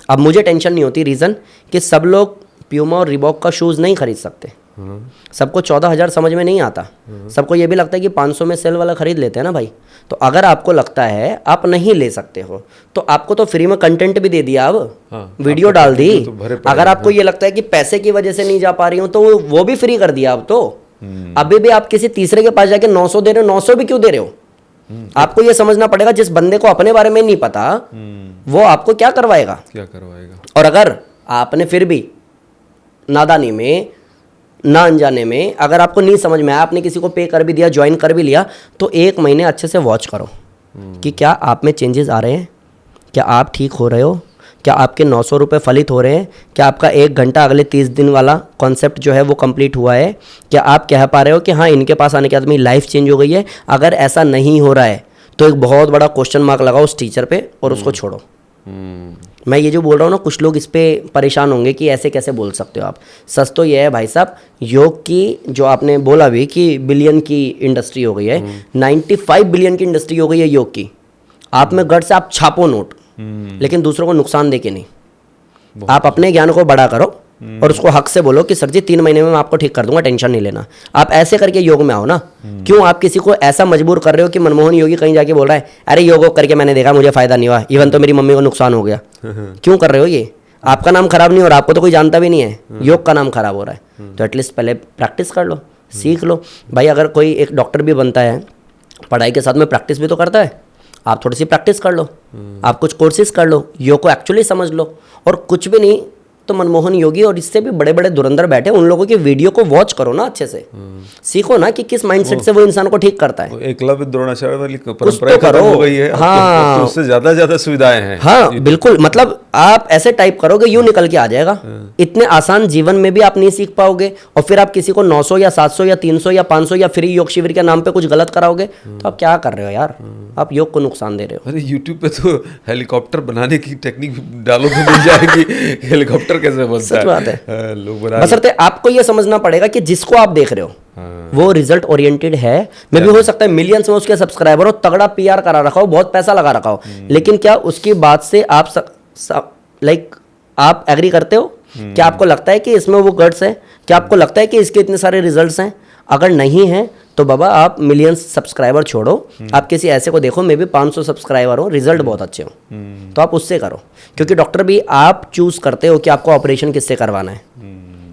अब मुझे टेंशन नहीं होती, रीज़न कि सब लोग प्यूमा और रिबॉक का शूज़ नहीं खरीद सकते। सबको 14,000 समझ में नहीं आता। सबको ये भी लगता है कि 500 में सेल वाला खरीद लेते हैं ना भाई। तो अगर आपको लगता है आप नहीं ले सकते हो तो आपको तो फ्री में कंटेंट भी दे दिया, अब वीडियो डाल दी। अगर आपको ये लगता है कि पैसे की वजह से नहीं जा पा रही हूँ तो वो भी फ्री कर दिया अब तो। अभी भी आप किसी तीसरे के पास जाके 900 दे रहे हो, 900 भी क्यों दे रहे हो? आपको ये समझना पड़ेगा जिस बंदे को अपने बारे में नहीं पता वो आपको क्या करवाएगा। और अगर आपने फिर भी नादानी में, ना अनजाने में, अगर आपको नहीं समझ में आया, आपने किसी को पे कर भी दिया, ज्वाइन कर भी लिया, तो 1 महीने अच्छे से वॉच करो कि क्या आप में चेंजेस आ रहे हैं, क्या आप ठीक हो रहे हो, क्या आपके 900 रुपये फलित हो रहे हैं, क्या आपका 1 घंटा अगले 30 दिन वाला कॉन्सेप्ट जो है वो कंप्लीट हुआ है, क्या आप कह पा रहे हो कि हाँ इनके पास आने के बाद मेरी लाइफ चेंज हो गई है। अगर ऐसा नहीं हो रहा है तो एक बहुत बड़ा क्वेश्चन मार्क लगाओ उस टीचर पे और उसको छोड़ो। मैं ये जो बोल रहा हूँ ना, कुछ लोग इस पे परेशान होंगे कि ऐसे कैसे बोल सकते हो आप। सच तो ये है भाई साहब, योग की जो आपने बोला भी कि बिलियन की इंडस्ट्री हो गई है, 95 बिलियन की इंडस्ट्री हो गई है योग की। आप में गट से आप छापो नोट, लेकिन दूसरों को नुकसान दे के नहीं। आप अपने ज्ञान को बड़ा करो और उसको हक से बोलो कि सर जी 3 महीने में मैं आपको ठीक कर दूंगा, टेंशन नहीं लेना। आप ऐसे करके योग में आओ ना। क्यों आप किसी को ऐसा मजबूर कर रहे हो कि मनमोहन योगी कहीं जाके बोल रहा है अरे योग करके मैंने देखा मुझे फायदा नहीं हुआ, इवन तो मेरी मम्मी को नुकसान हो गया। क्यों कर रहे हो ये? आपका नाम खराब नहीं हो रहा, आपको तो कोई जानता भी नहीं है, योग का नाम खराब हो रहा है। तो एटलीस्ट पहले प्रैक्टिस कर लो, सीख लो भाई। अगर कोई एक डॉक्टर भी बनता है, पढ़ाई के साथ में प्रैक्टिस भी तो करता है। आप थोड़ी सी प्रैक्टिस कर लो, आप कुछ कोर्सेज कर लो, योग को एक्चुअली समझ लो। और कुछ भी नहीं तो मनमोहन योगी और इससे भी बड़े बड़े धुरंधर बैठे उन लोगों की वीडियो को वॉच करो ना, अच्छे से सीखो ना कि किस माइंडसेट से वो इंसान को ठीक करता है। एकलव्य द्रोणाचार्य वाली परंपरा खत्म हो गई है। हाँ, तो उससे ज्यादा सुविधाएं हैं। हाँ बिल्कुल, मतलब आप ऐसे टाइप करोगे यूं निकल के आ जाएगा। इतने आसान जीवन में भी आप नहीं सीख पाओगे और फिर आप किसी को 900 या 700 या 300 या 500 या फ्री योग शिविर के नाम पे कुछ गलत कराओगे तो आप क्या कर रहे हो यार? आप योग को नुकसान दे रहे हो। अरे यूट्यूब पे तो हेलीकॉप्टर बनाने की टेक्निक डालो तो मिल जाएगी। हेलीकॉप्टर कैसे बनता है? बात है। लोग बना बशर्ते आपको यह समझना पड़ेगा कि जिसको आप देख रहे हो वो रिजल्ट ओरिएंटेड है। मैं भी हो सकता है मिलियंस में उसके सब्सक्राइबर हो, तगड़ा पीआर करा रखा हो, बहुत पैसा लगा रखा हो, लेकिन क्या उसकी बात से आप आप एग्री करते हो? क्या आपको लगता है कि इसमें वो गट्स है? क्या आपको लगता है कि इसके इतने सारे रिजल्ट्स हैं? अगर नहीं है तो बाबा आप मिलियंस सब्सक्राइबर छोड़ो, आप किसी ऐसे को देखो मे भी 500 सब्सक्राइबर हो, रिजल्ट बहुत अच्छे हो, तो आप उससे करो। क्योंकि डॉक्टर भी आप चूज करते हो कि आपको ऑपरेशन किससे करवाना है।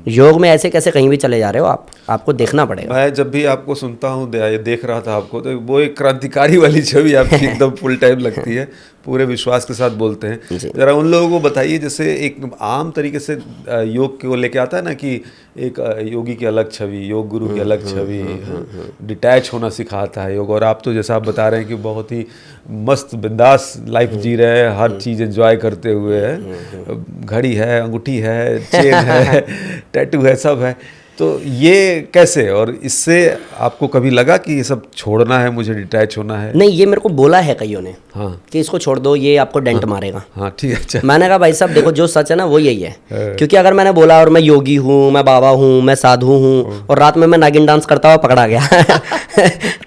योग में ऐसे कैसे कहीं भी चले जा रहे हो आप, आपको देखना पड़ेगा। मैं जब भी आपको सुनता हूँ, देख रहा था आपको, तो वो एक क्रांतिकारी वाली छवि आपकी एकदम फुल टाइम लगती है, पूरे विश्वास के साथ बोलते हैं। जरा उन लोगों को बताइए जैसे एक आम तरीके से योग को लेके आता है ना कि एक योगी की अलग छवि, योग गुरु की अलग छवि, डिटैच होना सिखाता है योग। और आप तो जैसा आप बता रहे हैं कि बहुत ही मस्त बिंदास लाइफ जी रहे हैं, हर चीज़ एंजॉय करते हुए है। घड़ी है, अंगूठी है, चेन है, टैटू है, सब है। तो ये कैसे, और इससे आपको कभी लगा कि ये सब छोड़ना है, मुझे डिटैच होना है? नहीं, ये मेरे को बोला है कईयों ने हाँ कि इसको छोड़ दो, ये आपको डेंट मारेगा। हाँ ठीक है, अच्छा। मैंने कहा भाई साहब देखो जो सच है ना वो यही है। क्योंकि अगर मैंने बोला और मैं योगी हूँ, मैं बाबा हूँ, मैं साधु हूँ और रात में मैं नागिन डांस करता हुआ पकड़ा गया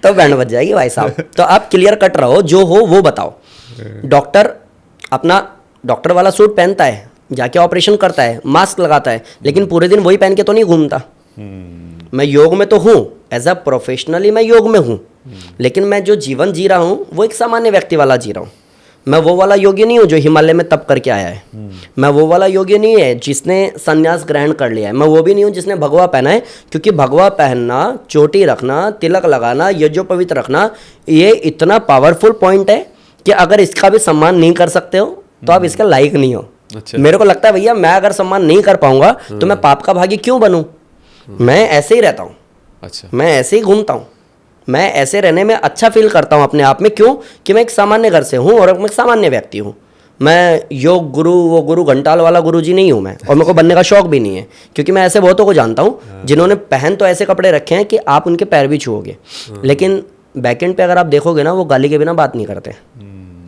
तो बैंड बज जाएगी भाई साहब। तो आप क्लियर कट रहो, जो हो वो बताओ। डॉक्टर अपना डॉक्टर वाला सूट पहनता है, जाके ऑपरेशन करता है, मास्क लगाता है, लेकिन पूरे दिन वही पहन के तो नहीं घूमता। मैं योग में तो हूँ, एज अ प्रोफेशनली मैं योग में हूँ, लेकिन मैं जो जीवन जी रहा हूँ वो एक सामान्य व्यक्ति वाला जी रहा हूँ। मैं वो वाला योगी नहीं हूँ जो हिमालय में तप करके आया है। मैं वो वाला योगी नहीं है जिसने संन्यास ग्रहण कर लिया है। मैं वो भी नहीं हूँ जिसने भगवा पहना है, क्योंकि भगवा पहनना, चोटी रखना, तिलक लगाना, यज्ञोपवीत रखना, ये इतना पावरफुल पॉइंट है कि अगर इसका भी सम्मान नहीं कर सकते हो तो आप इसके लायक नहीं हो। अच्छा। मेरे को लगता है भैया मैं अगर सम्मान नहीं कर पाऊंगा तो मैं पाप का भागी क्यों बनूं? मैं ऐसे ही रहता हूँ। अच्छा। मैं ऐसे ही घूमता हूँ, मैं ऐसे रहने में अच्छा फील करता हूँ अपने आप में। क्यों? कि मैं एक सामान्य घर से हूँ और मैं एक सामान्य व्यक्ति हूँ। मैं योग गुरु, वो गुरु घंटाल वाला गुरु जी नहीं हूँ मैं, और मेरे को बनने का शौक भी नहीं है, क्योंकि मैं ऐसे बहुतों को जानता हूँ जिन्होंने पहन तो ऐसे कपड़े रखे हैं कि आप उनके पैर भी छुओगे, लेकिन बैकेंड पे अगर आप देखोगे ना वो गाली के बिना बात नहीं करते।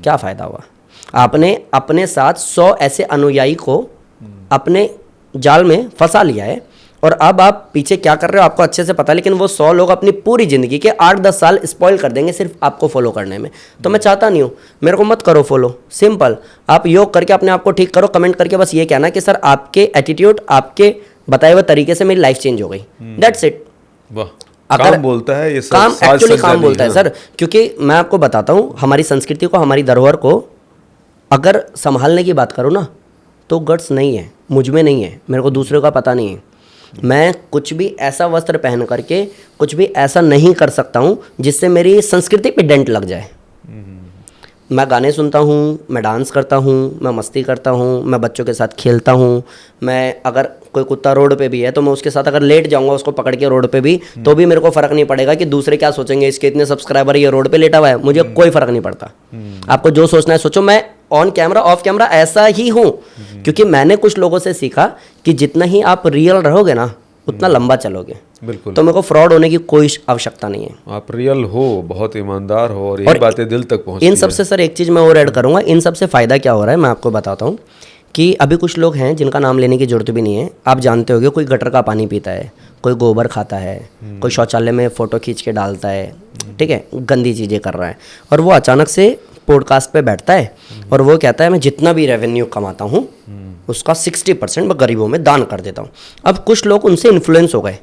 क्या फ़ायदा हुआ? आपने अपने साथ 100 ऐसे अनुयायी को अपने जाल में फंसा लिया है, और अब आप पीछे क्या कर रहे हो आपको अच्छे से पता है, लेकिन वो 100 लोग अपनी पूरी ज़िंदगी के 8-10 साल स्पॉइल कर देंगे सिर्फ आपको फॉलो करने में। तो मैं चाहता नहीं हूँ, मेरे को मत करो फॉलो। सिंपल, आप योग करके अपने आप को ठीक करो, कमेंट करके बस ये कहना कि सर आपके एटीट्यूड, आपके बताए हुए तरीके से मेरी लाइफ चेंज हो गई। That's it. वाह, अगर काम बोलता है ये सब, काम साज एक्चुअली सज्जा काम नहीं, बोलता है हाँ। सर, क्योंकि मैं आपको बताता हूँ हमारी संस्कृति को, हमारी धरोहर को अगर संभालने की बात करो ना, तो गट्स नहीं है, मुझ में नहीं है, मेरे को दूसरे का पता नहीं है। मैं कुछ भी ऐसा वस्त्र पहन करके कुछ भी ऐसा नहीं कर सकता हूँ जिससे मेरी संस्कृति पे डेंट लग जाए। मैं गाने सुनता हूँ, मैं डांस करता हूँ, मैं मस्ती करता हूँ, मैं बच्चों के साथ खेलता हूँ। मैं अगर कोई कुत्ता रोड पे भी है तो मैं उसके साथ अगर लेट जाऊँगा उसको पकड़ के रोड पे भी, तो भी मेरे को फ़र्क नहीं पड़ेगा कि दूसरे क्या सोचेंगे, इसके इतने सब्सक्राइबर, ये रोड पे लेटा हुआ है, मुझे कोई फ़र्क नहीं पड़ता। आपको जो सोचना है सोचो। मैं ऑन कैमरा ऑफ कैमरा ऐसा ही हूँ, क्योंकि मैंने कुछ लोगों से सीखा कि जितना ही आप रियल रहोगे ना उतना लंबा चलोगे। बिल्कुल। तो मेरे को फ्रॉड होने की कोई आवश्यकता नहीं है। आप रियल हो, बहुत ईमानदार हो, और ये बातें दिल तक पहुंचती इन सबसे सर एक चीज़ मैं और ऐड करूँगा, इन सबसे फ़ायदा क्या हो रहा है मैं आपको बताता हूँ कि अभी कुछ लोग हैं जिनका नाम लेने की जरूरत भी नहीं है। आप जानते होगे, कोई गटर का पानी पीता है, कोई गोबर खाता है, कोई शौचालय में फ़ोटो खींच के डालता है, ठीक है, गंदी चीज़ें कर रहा है, और वो अचानक से पॉडकास्ट पे बैठता है और वो कहता है मैं जितना भी रेवेन्यू कमाता हूँ उसका 60% मैं गरीबों में दान कर देता हूँ। अब कुछ लोग उनसे इन्फ्लुएंस हो गए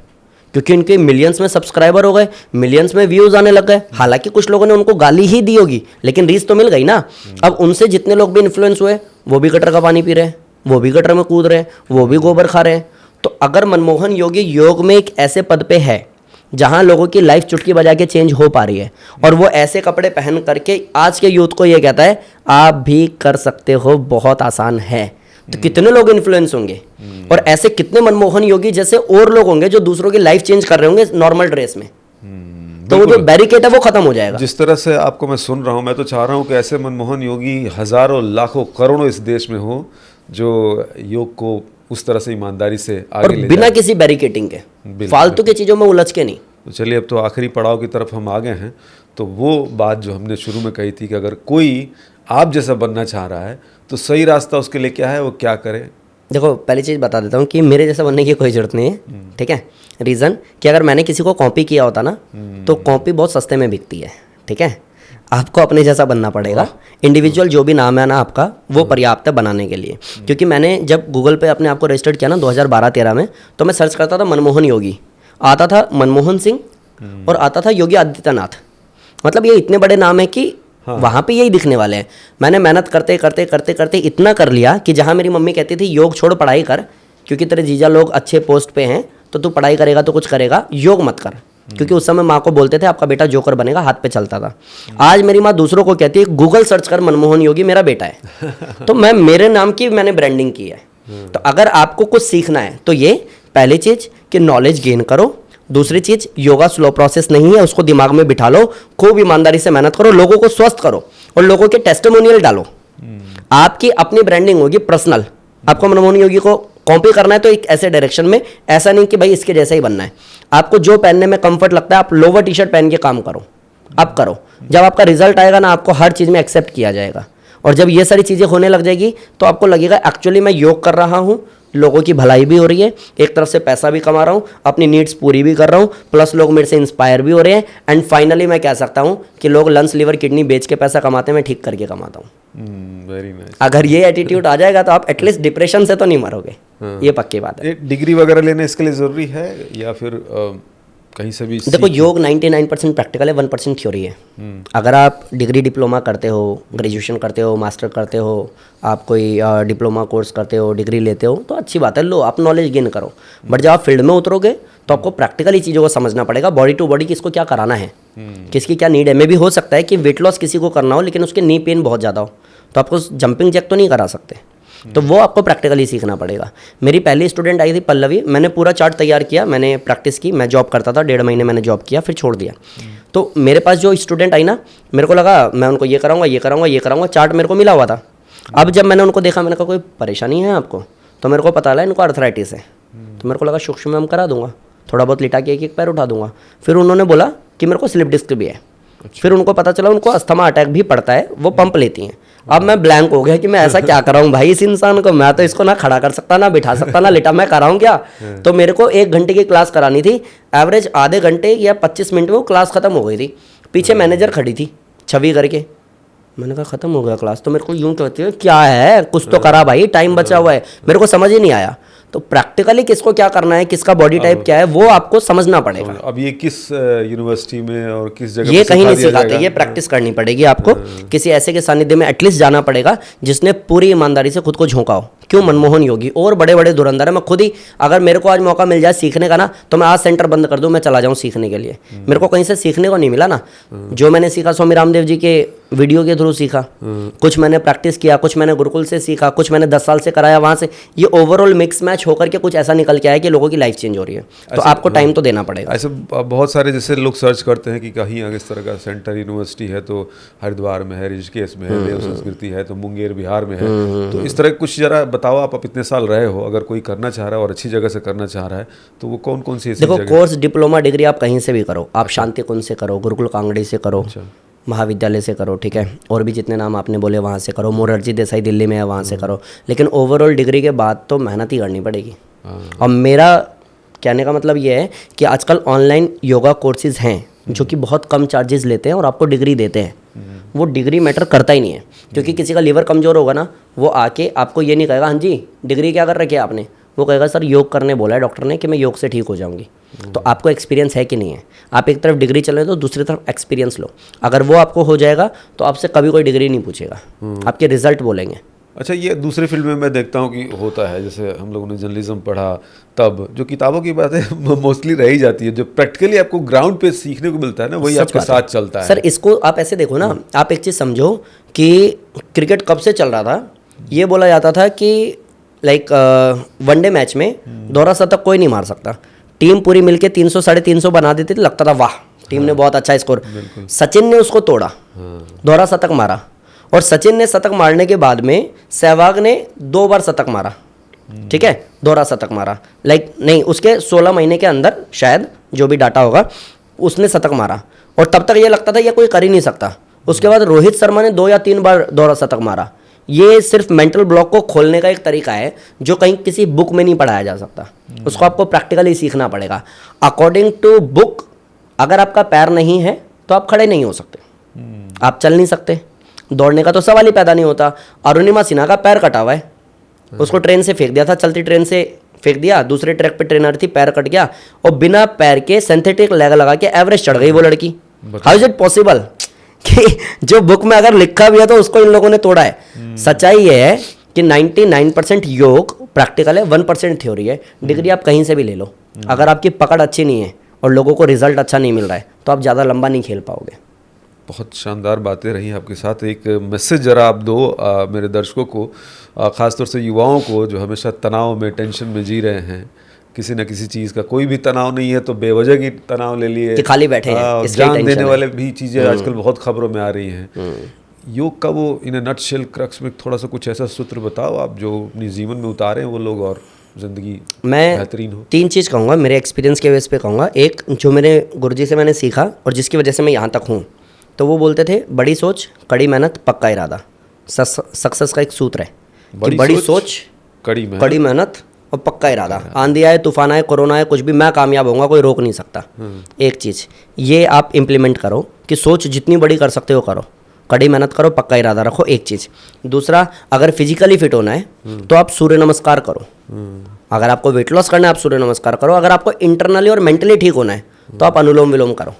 क्योंकि उनके मिलियंस में सब्सक्राइबर हो गए, मिलियंस में व्यूज़ आने लग गए। हालांकि कुछ लोगों ने उनको गाली ही दी होगी लेकिन रीच तो मिल गई ना। अब उनसे जितने लोग भी इन्फ्लुएंस हुए वो भी गटर का पानी पी रहे हैं, वो भी गटर में कूद रहे हैं, वो भी गोबर खा रहे हैं। तो अगर मनमोहन योगी योग में एक ऐसे पद पे है जहां लोगों की लाइफ चुटकी बजा के चेंज हो पा रही है, और वो ऐसे कपड़े पहन करके आज के यूथ को ये कहता है आप भी कर सकते हो, बहुत आसान है, तो कितने लोग इन्फ्लुएंस होंगे। और ऐसे कितने मनमोहन योगी जैसे और लोग होंगे जो दूसरों की लाइफ चेंज कर रहे होंगे नॉर्मल ड्रेस में। तो वो जो बैरिकेड है वो खत्म हो जाएगा। जिस तरह से आपको मैं सुन रहा हूँ, मैं तो चाह रहा हूँ कि ऐसे मनमोहन योगी हजारों, लाखों, करोड़ों इस देश में हो जो योग को उस तरह से ईमानदारी से और आगे ले बिना जाए। किसी बैरिकेटिंग के, बिल्कुल। फालतू की चीजों में उलझ के नहीं। तो चलिए, अब तो आखिरी पड़ाव की तरफ हम आ गए हैं। तो वो बात जो हमने शुरू में कही थी कि अगर कोई आप जैसा बनना चाह रहा है तो सही रास्ता उसके लिए क्या है, वो क्या करे? देखो, पहली चीज़ बता देता हूँ कि मेरे जैसा बनने की कोई ज़रूरत नहीं है, ठीक है। रीज़न कि अगर मैंने किसी को कॉपी किया होता ना तो कॉपी बहुत सस्ते में बिकती है, ठीक है। आपको अपने जैसा बनना पड़ेगा। इंडिविजुअल जो भी नाम है ना आपका, वो पर्याप्त है बनाने के लिए। क्योंकि मैंने जब गूगल पे अपने आप को रजिस्टर्ड किया ना 2012-13 में, तो मैं सर्च करता था मनमोहन योगी, आता था मनमोहन सिंह और आता था योगी आदित्यनाथ। मतलब ये इतने बड़े नाम है कि वहाँ पे यही दिखने वाले हैं। मैंने मेहनत करते करते करते करते इतना कर लिया कि जहाँ मेरी मम्मी कहती थी योग छोड़ पढ़ाई कर, क्योंकि तेरे जीजा लोग अच्छे पोस्ट पे हैं तो तू पढ़ाई करेगा तो कुछ करेगा, योग मत कर। क्योंकि उस समय माँ को बोलते थे आपका बेटा जोकर बनेगा, हाथ पे चलता था। आज मेरी माँ दूसरों को कहती है गूगल सर्च कर मनमोहन योगी मेरा बेटा है। तो मैं मेरे नाम की मैंने ब्रांडिंग की है। तो अगर आपको कुछ सीखना है तो ये पहली चीज़ कि नॉलेज गेन करो। दूसरी चीज़, योगा स्लो प्रोसेस नहीं है, उसको दिमाग में बिठा लो, खूब ईमानदारी से मेहनत करो, लोगों को स्वस्थ करो और लोगों के टेस्टिमोनियल डालो। आपकी अपनी ब्रांडिंग होगी पर्सनल। आपको मनमोहन योगी को कॉपी करना है तो एक ऐसे डायरेक्शन में, ऐसा नहीं कि भाई इसके जैसा ही बनना है। आपको जो पहनने में कंफर्ट लगता है आप लोवर टी शर्ट पहन के काम करो, अब करो। जब आपका रिजल्ट आएगा ना आपको हर चीज़ में एक्सेप्ट किया जाएगा। और जब ये सारी चीज़ें होने लग जाएगी तो आपको लगेगा एक्चुअली मैं योग कर रहा हूँ, लोगों की भलाई भी हो रही है, एक तरफ से पैसा भी कमा रहा हूँ, अपनी नीड्स पूरी भी कर रहा हूँ, प्लस लोग मेरे से इंस्पायर भी हो रहे हैं। एंड फाइनली मैं कह सकता हूँ कि लोग लंग्स लिवर किडनी बेच के पैसा कमाते हैं, मैं ठीक करके कमाता हूँ। Very nice. अगर ये एटीट्यूड आ जाएगा तो आप एटलीस्ट डिप्रेशन से तो नहीं मरोगे। ये पक्की बात है। डिग्री वगैरह लेने इसके लिए ज़रूरी है या फिर कहीं से भी? देखो, योग 99% प्रैक्टिकल है, 1% थ्योरी है। अगर आप डिग्री डिप्लोमा करते हो, ग्रेजुएशन करते हो, मास्टर करते हो, आप कोई डिप्लोमा कोर्स करते हो, डिग्री लेते हो तो अच्छी बात है, लो आप नॉलेज गेन करो। बट जब आप फील्ड में उतरोगे तो आपको प्रैक्टिकली चीज़ों को समझना पड़ेगा, बॉडी टू बॉडी किसको क्या कराना है, किसकी क्या नीड है। मे भी हो सकता है कि वेट लॉस किसी को करना हो लेकिन उसके नी पेन बहुत ज़्यादा हो, तो आपको जंपिंग जैक तो नहीं करा सकते, तो वो आपको प्रैक्टिकली सीखना पड़ेगा। मेरी पहली स्टूडेंट आई थी पल्लवी, मैंने पूरा चार्ट तैयार किया, मैंने प्रैक्टिस की, मैं जॉब करता था, 1.5 महीने मैंने जॉब किया फिर छोड़ दिया। तो मेरे पास जो स्टूडेंट आई ना, मेरे को लगा मैं उनको ये कराऊंगा, ये कराऊंगा, ये कराऊंगा, चार्ट मेरे को मिला हुआ था। अब जब मैंने उनको देखा, मैंने कहा कोई परेशानी है आपको, तो मेरे को पता लगा इनको आर्थराइटिस है। तो मेरे को लगा सूक्ष्म में हम करा दूंगा, थोड़ा बहुत लिटा के एक एक पैर उठा दूंगा। फिर उन्होंने बोला कि मेरे को स्लिप डिस्क भी है। फिर उनको पता चला उनको अस्थमा अटैक भी पड़ता है, वो पंप लेती हैं। अब मैं ब्लैंक हो गया कि मैं ऐसा क्या कराऊं भाई इस इंसान को, मैं तो इसको ना खड़ा कर सकता, ना बिठा सकता, ना लिटा, मैं कराऊं क्या। तो मेरे को 1 घंटे की क्लास करानी थी, एवरेज आधे घंटे या 25 मिनट में वो क्लास खत्म हो गई थी। पीछे मैनेजर खड़ी थी छवि करके, मैंने कहा खत्म हो गया क्लास, तो मेरे को यूं कहती है क्या है, कुछ तो करा भाई, टाइम बचा हुआ है। मेरे को समझ ही नहीं आया। तो प्रैक्टिकली किसको क्या करना है, किसका बॉडी टाइप क्या है, वो आपको समझना पड़ेगा। अब ये किस यूनिवर्सिटी में और किस जगह ये पे कहीं सिखा नहीं दिया सिखाते, जाएगा? ये प्रैक्टिस करनी पड़ेगी आपको। किसी ऐसे के सानिध्य में एटलीस्ट जाना पड़ेगा जिसने पूरी ईमानदारी से खुद को झोंका हो। क्यों? मनमोहन योगी और बड़े बड़े धुरंधर है। मैं खुद ही, अगर मेरे को आज मौका मिल जाए सीखने का ना, तो मैं आज सेंटर बंद कर दूं, मैं चला जाऊं सीखने के लिए। मेरे को कहीं से सीखने को नहीं मिला ना। जो मैंने सीखा स्वामी रामदेव जी के वीडियो के थ्रू सीखा, कुछ मैंने प्रैक्टिस किया, कुछ मैंने गुरुकुल से सीखा, कुछ मैंने 10 साल से कराया वहाँ से। ये ओवरऑल मिक्स मैच होकर के कुछ ऐसा निकल के आया कि लोगों की लाइफ चेंज हो रही है। तो आपको टाइम तो देना पड़ेगा। ऐसे बहुत सारे जैसे लोग सर्च करते हैं कि कहीं अगर इस तरह का सेंटर यूनिवर्सिटी है तो हरिद्वार में है, ऋषिकेश में है, देव संस्कृति है तो मुंगेर बिहार में है। तो इस तरह कुछ जरा बताओ, आप इतने साल रहे हो, अगर कोई करना चाह रहा है और अच्छी जगह से करना चाह रहा है तो वो कौन कौन सी ऐसी देखो, जगह? कोर्स डिप्लोमा डिग्री आप कहीं से भी करो। आप शांति कुंज से करो, गुरुकुल कांगड़ी से करो, महाविद्यालय से करो, ठीक है, और भी जितने नाम आपने बोले वहाँ से करो, मोरारजी देसाई दिल्ली में है वहाँ से करो। लेकिन ओवरऑल डिग्री के बाद तो मेहनत ही करनी पड़ेगी। और मेरा कहने का मतलब ये है कि आजकल ऑनलाइन योगा कोर्सेज हैं जो कि बहुत कम चार्जेस लेते हैं और आपको डिग्री देते हैं। वो डिग्री मैटर करता ही नहीं है, क्योंकि किसी का लीवर कमज़ोर होगा ना, वो आके आपको ये नहीं कहेगा हाँ जी डिग्री क्या कर रखी है आपने, वो कहेगा सर योग करने बोला है डॉक्टर ने कि मैं योग से ठीक हो जाऊंगी। तो आपको एक्सपीरियंस है कि नहीं है? आप एक तरफ डिग्री चले तो दूसरी तरफ एक्सपीरियंस लो। अगर वो आपको हो जाएगा तो आपसे कभी कोई डिग्री नहीं पूछेगा, आपके रिजल्ट बोलेंगे। अच्छा, ये दूसरे फील्ड में मैं देखता हूँ कि होता है, जैसे हम लोगों ने जर्नलिज्म पढ़ा, तब जो किताबों की बातें मोस्टली रह ही जाती है, जो प्रैक्टिकली आपको ग्राउंड पे सीखने को मिलता है ना, वही आपके साथ चलता है। सर इसको आप ऐसे देखो ना, आप एक चीज़ समझो कि क्रिकेट कब से चल रहा था। ये बोला जाता था कि लाइक वनडे मैच में दोहरा शतक कोई नहीं मार सकता। टीम पूरी मिलके 300 350 बना देती थी, लगता था वाह टीम ने बहुत अच्छा स्कोर। सचिन ने उसको तोड़ा, दोहरा शतक मारा। और सचिन ने शतक मारने के बाद में सहवाग ने 2 बार शतक मारा, ठीक है, दोहरा शतक मारा। लाइक नहीं, उसके 16 महीने के अंदर शायद, जो भी डाटा होगा, उसने शतक मारा। और तब तक ये लगता था ये कोई कर ही नहीं सकता। उसके बाद रोहित शर्मा ने 2 या 3 बार दोहरा शतक मारा। ये सिर्फ मेंटल ब्लॉक को खोलने का एक तरीका है जो कहीं किसी बुक में नहीं पढ़ाया जा सकता। उसको आपको प्रैक्टिकली सीखना पड़ेगा। अकॉर्डिंग टू बुक, अगर आपका पैर नहीं है तो आप खड़े नहीं हो सकते, आप चल नहीं सकते, दौड़ने का तो सवाल ही पैदा नहीं होता। अरुणिमा सिन्हा का पैर कटा हुआ है, उसको ट्रेन से फेंक दिया था, चलती ट्रेन से फेंक दिया, दूसरे ट्रैक पे ट्रेनर थी, पैर कट गया और बिना पैर के सिंथेटिक लेग लगा के एवरेस्ट चढ़ गई वो लड़की। हाउ इज इट पॉसिबल कि जो बुक में अगर लिखा भी है तो उसको इन लोगों ने तोड़ा है। सच्चाई ये है कि 99% योग प्रैक्टिकल है, 1% थ्योरी है। डिग्री आप कहीं से भी ले लो, अगर आपकी पकड़ अच्छी नहीं है और लोगों को रिजल्ट अच्छा नहीं मिल रहा है तो आप ज़्यादा लंबा नहीं खेल पाओगे। बहुत शानदार बातें रही आपके साथ। एक मैसेज जरा आप दो मेरे दर्शकों को, ख़ासतौर से युवाओं को जो हमेशा तनाव में, टेंशन में जी रहे हैं, किसी न किसी चीज़ का कोई भी तनाव नहीं है तो बेवजह की तनाव ले लिए कि खाली बैठे हैं, इसलिए जान टेंशन देने है। वाले भी चीज़ें आजकल बहुत खबरों में आ रही हैं। योग का वो इन नटशेल क्रक्स में थोड़ा सा कुछ ऐसा सूत्र बताओ आप जो अपनी जीवन में उतारें वो लोग और ज़िंदगी मैं बेहतरीन हो। 3 चीज़ कहूँगा, मेरे एक्सपीरियंस के बेस पे कहूँगा। एक जो मेरे गुरुजी से मैंने सीखा और जिसकी वजह से मैं यहाँ तक हूँ, तो वो बोलते थे बड़ी सोच, कड़ी मेहनत, पक्का इरादा। सक्सेस का एक सूत्र है कि बड़ी सोच, कड़ी मेहनत और पक्का इरादा। आंधी आए, तूफान आए, कोरोना आए, कुछ भी, मैं कामयाब होऊंगा, कोई रोक नहीं सकता। एक चीज़ ये आप इम्प्लीमेंट करो कि सोच जितनी बड़ी कर सकते हो करो, कड़ी मेहनत करो, पक्का इरादा रखो, एक चीज़। दूसरा, अगर फिजिकली फिट होना है तो आप सूर्य नमस्कार करो। अगर आपको वेट लॉस करना है आप सूर्य नमस्कार करो। अगर आपको इंटरनली और मेंटली ठीक होना है तो आप अनुलोम विलोम करो।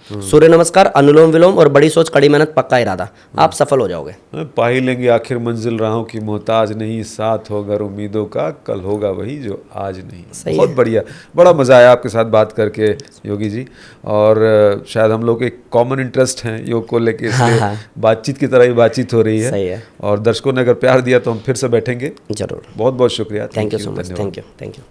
सूर्य नमस्कार, अनुलोम विलोम और बड़ी सोच, कड़ी मेहनत, पक्का इरादा, आप सफल हो जाओगे। पा ही लेंगे आखिर मंजिल राहों की मोहताज नहीं, साथ होगा उम्मीदों का, कल होगा वही जो आज नहीं। बहुत बढ़िया, बड़ा मज़ा आया आपके साथ बात करके योगी जी। और शायद हम लोग एक कॉमन इंटरेस्ट हैं योग को लेके, इसलिए बातचीत की तरह ही बातचीत हो रही है। सही है। और दर्शकों ने अगर प्यार दिया तो हम फिर से बैठेंगे जरूर। बहुत बहुत शुक्रिया। Thank you so much. Thank you.